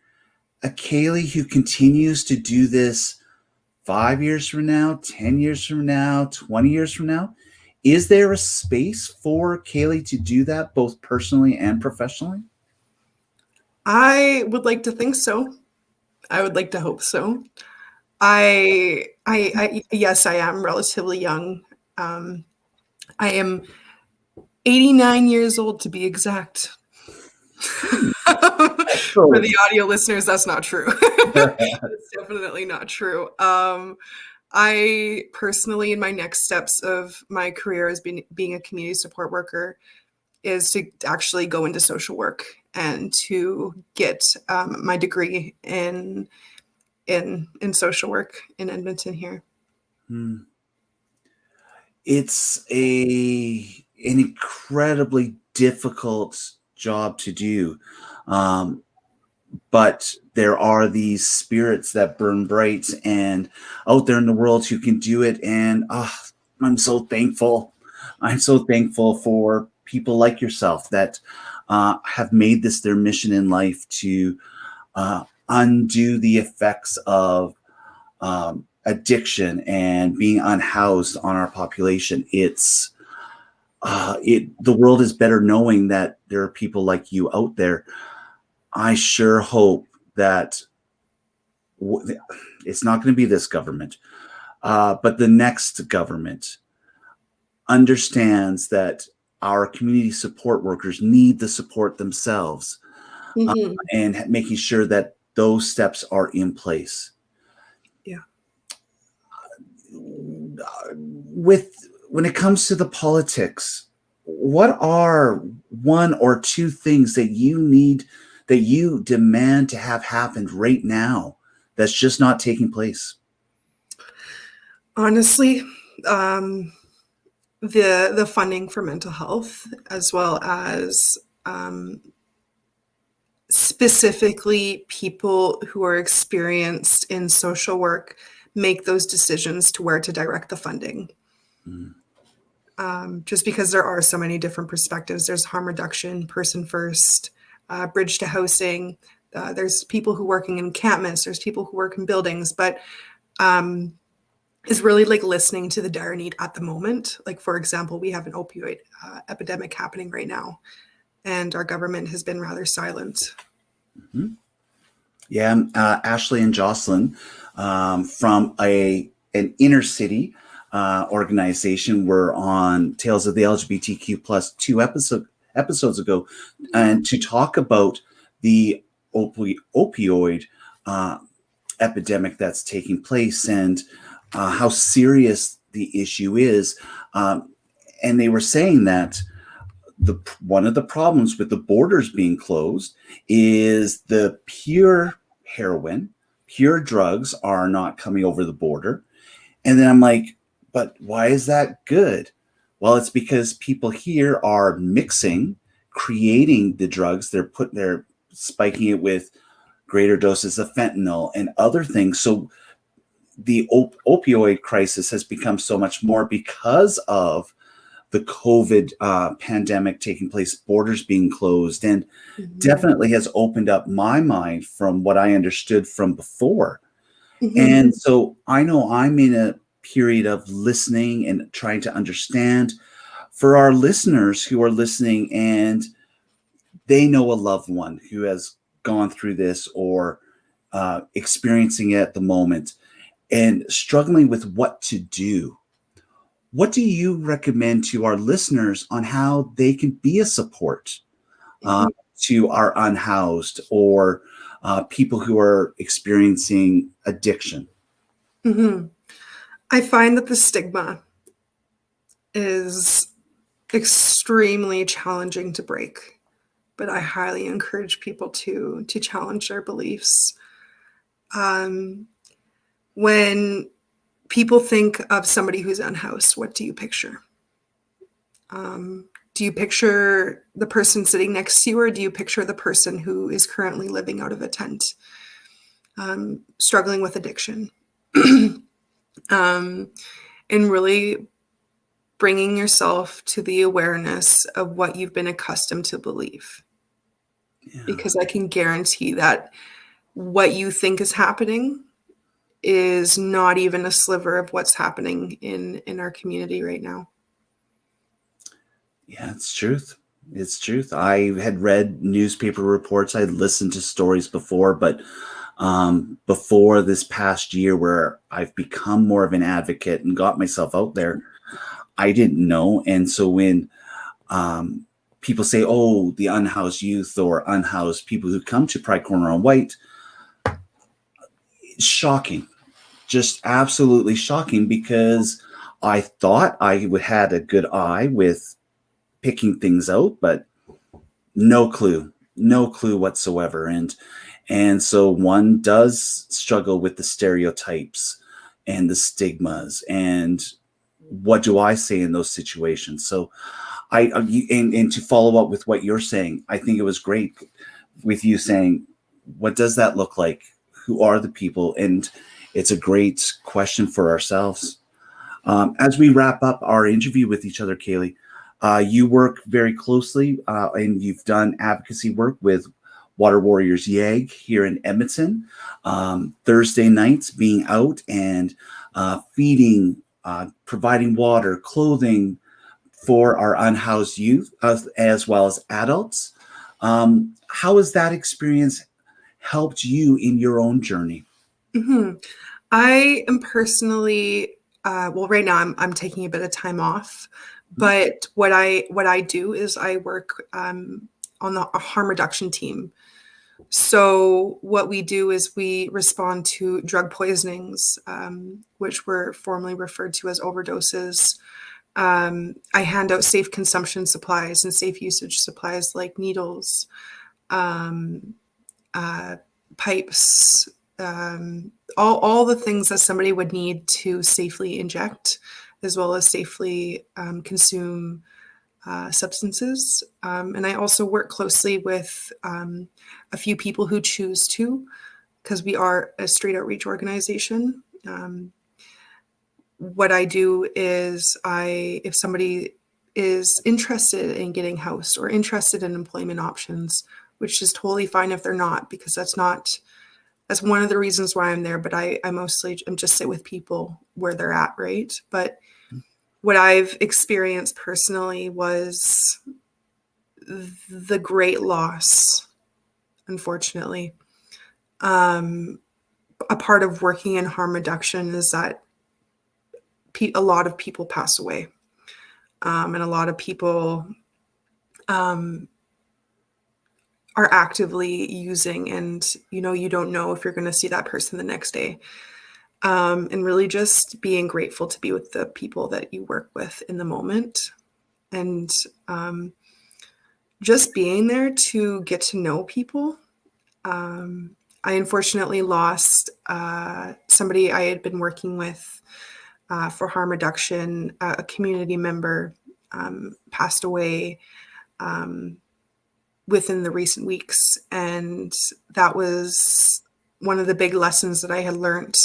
a Kayle who continues to do this 5 years from now, 10 years from now, 20 years from now? Is there a space for Kayle to do that both personally and professionally? I would like to think so. I would like to hope so. Yes, I am relatively young. I am 89 years old, to be exact. For the audio listeners, that's not true. It's definitely not true. I personally, in my next steps of my career as being a community support worker, is to actually go into social work and to get my degree in social work in Edmonton here. It's an incredibly difficult job to do. But there are these spirits that burn bright and out there in the world who can do it. And I'm so thankful. I'm so thankful for people like yourself that have made this their mission in life to undo the effects of addiction and being unhoused on our population. The world is better knowing that there are people like you out there. I sure hope that it's not going to be this government, but the next government understands that our community support workers need the support themselves, and making sure that those steps are in place. Yeah. When it comes to the politics, what are one or two things that you demand to have happened right now that's just not taking place? Honestly, the funding for mental health, as well as specifically people who are experienced in social work, make those decisions to where to direct the funding. Just because there are so many different perspectives. There's harm reduction, person first, bridge to housing. There's people who work in encampments. There's people who work in buildings, but is really like listening to the dire need at the moment. Like, for example, we have an opioid epidemic happening right now, and our government has been rather silent. Yeah, Ashley and Jocelyn from an inner city organization were on Tales of the LGBTQ plus 2 episodes ago, and to talk about the opioid epidemic that's taking place and how serious the issue is. And they were saying that one of the problems with the borders being closed is the pure heroin, pure drugs are not coming over the border. And then I'm like, but why is that good? Well, it's because people here are mixing, creating the drugs. They're spiking it with greater doses of fentanyl and other things. So the opioid crisis has become so much more because of the COVID pandemic taking place, borders being closed, and definitely has opened up my mind from what I understood from before. And so I know I'm in a period of listening and trying to understand. For our listeners who are listening and they know a loved one who has gone through this or experiencing it at the moment and struggling with what to do, what do you recommend to our listeners on how they can be a support to our unhoused or people who are experiencing addiction? Mm-hmm. I find that the stigma is extremely challenging to break, but I highly encourage people to challenge their beliefs. When people think of somebody who's unhoused, what do you picture? Do you picture the person sitting next to you, or do you picture the person who is currently living out of a tent, struggling with addiction? And really bringing yourself to the awareness of what you've been accustomed to believe. Yeah. Because I can guarantee that what you think is happening is not even a sliver of what's happening in our community right now. Yeah, it's truth. It's truth. I had read newspaper reports. I had listened to stories before, but before this past year where I've become more of an advocate and got myself out there, I didn't know. And so when people say, oh, the unhoused youth or unhoused people who come to Pride Corner on Whyte, it's shocking, just absolutely shocking, because I thought I had a good eye with picking things out, but no clue whatsoever. And so one does struggle with the stereotypes and the stigmas. And what do I say in those situations? So and to follow up with what you're saying, I think it was great with you saying, what does that look like? Who are the people? And it's a great question for ourselves. As we wrap up our interview with each other, Kayle, you work very closely and you've done advocacy work with Water Warriors YAG here in Edmonton. Thursday nights being out and feeding, providing water, clothing for our unhoused youth as well as adults. How has that experience helped you in your own journey? Mm-hmm. I am personally, well, right now I'm taking a bit of time off, but what I do is I work on a harm reduction team. So what we do is we respond to drug poisonings, which were formerly referred to as overdoses. I hand out safe consumption supplies and safe usage supplies like needles, pipes, all the things that somebody would need to safely inject, as well as safely consume substances. And I also work closely with a few people who choose to, because we are a street outreach organization. What I do is if somebody is interested in getting housed or interested in employment options, which is totally fine if they're not, because that's one of the reasons why I'm there. But I'm just sit with people where they're at, right? But what I've experienced personally was the great loss, unfortunately. A part of working in harm reduction is that a lot of people pass away. And a lot of people are actively using, and you don't know if you're going to see that person the next day. And really just being grateful to be with the people that you work with in the moment, and just being there to get to know people. I unfortunately lost somebody I had been working with for harm reduction. A community member passed away within the recent weeks. And that was one of the big lessons that I had learned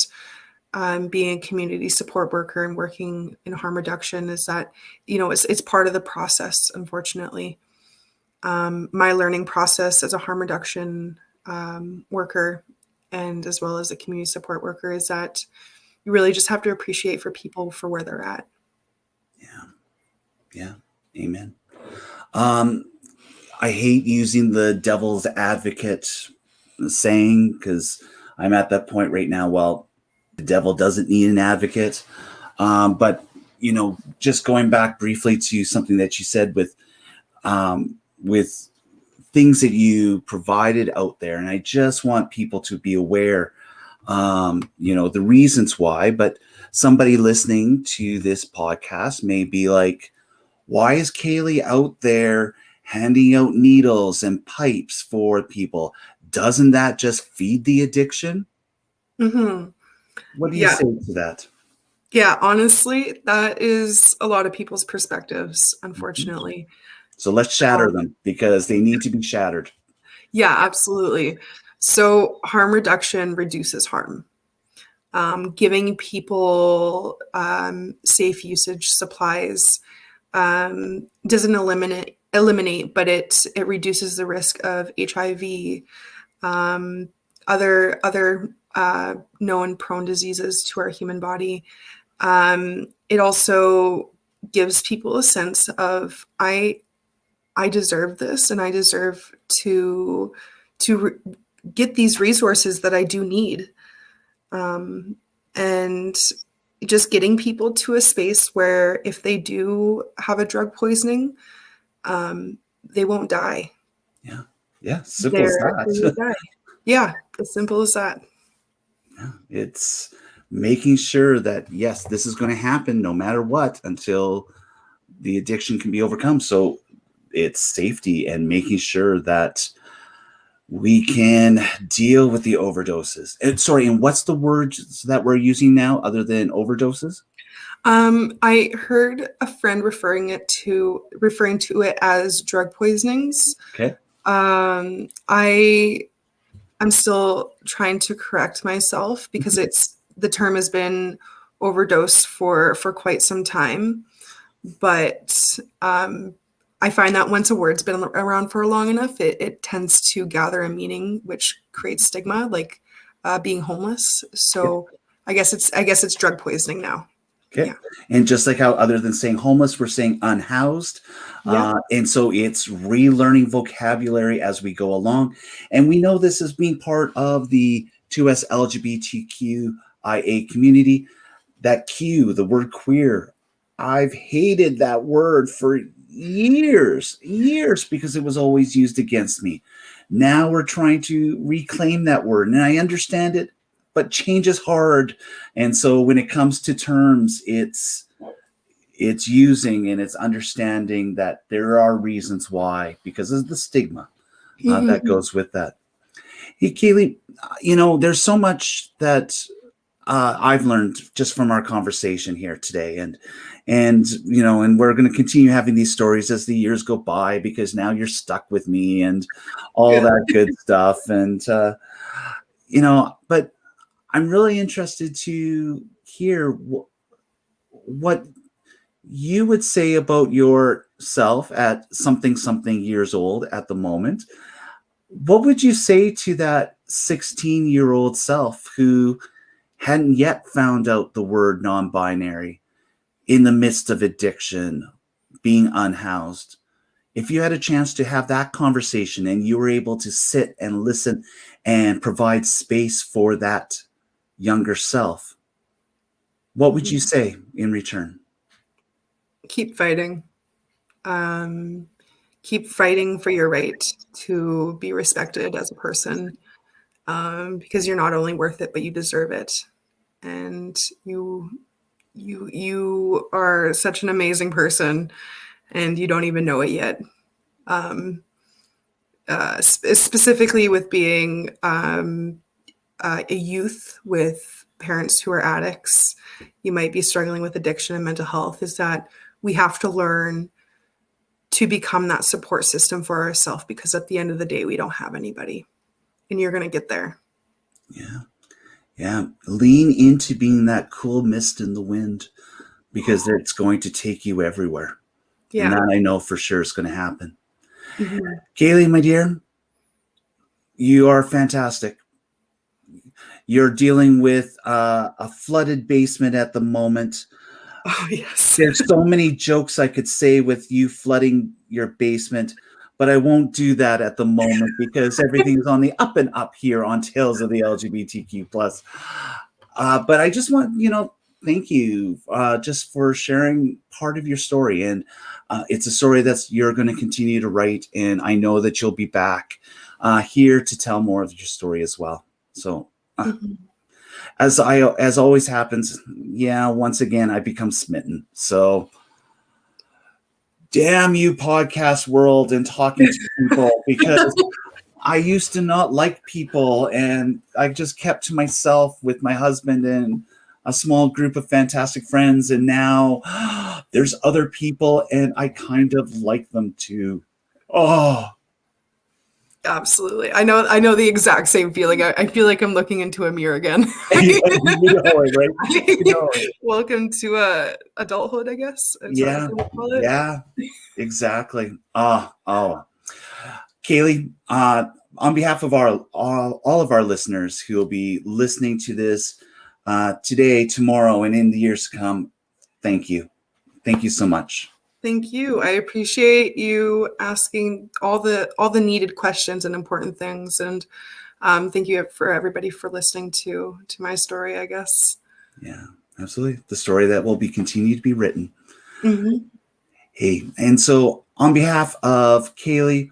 being a community support worker and working in harm reduction, is that, it's part of the process, unfortunately. My learning process as a harm reduction worker, and as well as a community support worker, is that you really just have to appreciate for people for where they're at. Yeah. Amen. I hate using the devil's advocate saying, because I'm at that point right now. Well, the devil doesn't need an advocate. But, just going back briefly to something that you said with things that you provided out there. And I just want people to be aware, the reasons why. But somebody listening to this podcast may be like, why is Kayle out there handing out needles and pipes for people? Doesn't that just feed the addiction? Mm-hmm. What do you say to that? Yeah, honestly, that is a lot of people's perspectives, unfortunately. So let's shatter them, because they need to be shattered. Yeah, absolutely. So harm reduction reduces harm. Giving people safe usage supplies doesn't eliminate, but it reduces the risk of HIV, other known prone diseases to our human body. It also gives people a sense of I deserve this, and I deserve to get these resources that I do need. And just getting people to a space where if they do have a drug poisoning, they won't die. Yeah, simple as that. Yeah, as simple as that. Yeah, it's making sure that, yes, this is going to happen no matter what until the addiction can be overcome. So it's safety and making sure that we can deal with the overdoses. And what's the word that we're using now other than overdoses? I heard a friend referring to it as drug poisonings. Okay. I'm still trying to correct myself because the term has been overdose for quite some time. But I find that once a word's been around for long enough, it tends to gather a meaning, which creates stigma, like being homeless. So I guess it's drug poisoning now. Okay. Yeah. And just like how, other than saying homeless, we're saying unhoused. And so it's relearning vocabulary as we go along. And we know this as being part of the 2S LGBTQIA community. That Q, the word queer, I've hated that word for years, because it was always used against me. Now we're trying to reclaim that word, and I understand it, but change is hard. And so when it comes to terms, it's using and it's understanding that there are reasons why, because of the stigma that goes with that. Hey, Kayle, there's so much that I've learned just from our conversation here today, and we're going to continue having these stories as the years go by, because now you're stuck with me and all that good stuff. And but I'm really interested to hear what you would say about yourself at something years old at the moment. What would you say to that 16-year-old self who hadn't yet found out the word non-binary, in the midst of addiction, being unhoused? If you had a chance to have that conversation and you were able to sit and listen and provide space for that younger self, what would you say in return? Keep fighting. Keep fighting for your right to be respected as a person, because you're not only worth it, but you deserve it. And you are such an amazing person, and you don't even know it yet. Specifically with being a youth with parents who are addicts, you might be struggling with addiction and mental health, is that we have to learn to become that support system for ourselves, because at the end of the day, we don't have anybody, and you're going to get there. Yeah. Lean into being that cool mist in the wind, because it's going to take you everywhere. Yeah. And that I know for sure is going to happen. Kayle, my dear, you are fantastic. You're dealing with a flooded basement at the moment. Oh, yes. There's so many jokes I could say with you flooding your basement, but I won't do that at the moment, because everything's on the up and up here on Tales of the LGBTQ+. But I just want, thank you just for sharing part of your story. And it's a story that you're going to continue to write. And I know that you'll be back here to tell more of your story as well. So as always happens, once again, I become smitten. So damn you, podcast world, and talking to people, because I used to not like people, and I just kept to myself with my husband and a small group of fantastic friends. And now there's other people, and I kind of like them too. Oh, Absolutely. I know the exact same feeling. I feel like I'm looking into a mirror again. you know it, right? You know it. Welcome to adulthood, I guess. Yeah, exactly. Kayle, on behalf of all of our listeners who will be listening to this today, tomorrow, and in the years to come, thank you. Thank you so much. Thank you. I appreciate you asking all the needed questions and important things. And thank you for everybody for listening to my story, I guess. Yeah, absolutely. The story that will be continued to be written. Mm-hmm. Hey, and so on behalf of Kayle,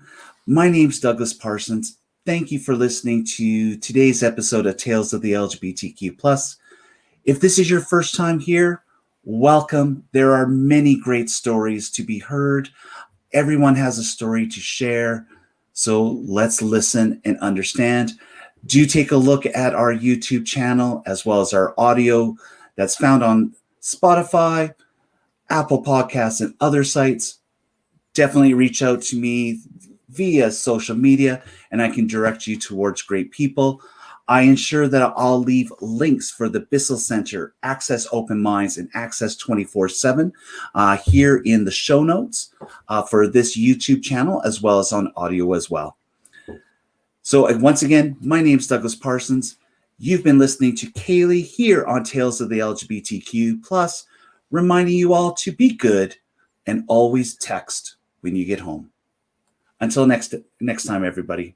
my name's Douglas Parsons. Thank you for listening to today's episode of Tales of the LGBTQ+. If this is your first time here, welcome. There are many great stories to be heard. Everyone has a story to share. So let's listen and understand. Do take a look at our YouTube channel as well as our audio that's found on Spotify, Apple Podcasts, and other sites. Definitely reach out to me via social media, and I can direct you towards great people. I ensure that I'll leave links for the Bissell Center, Access Open Minds, and Access 24/7 here in the show notes for this YouTube channel, as well as on audio as well. So once again, my name's Douglas Parsons. You've been listening to Kayle here on Tales of the LGBTQ+, reminding you all to be good and always text when you get home. Until next time, everybody.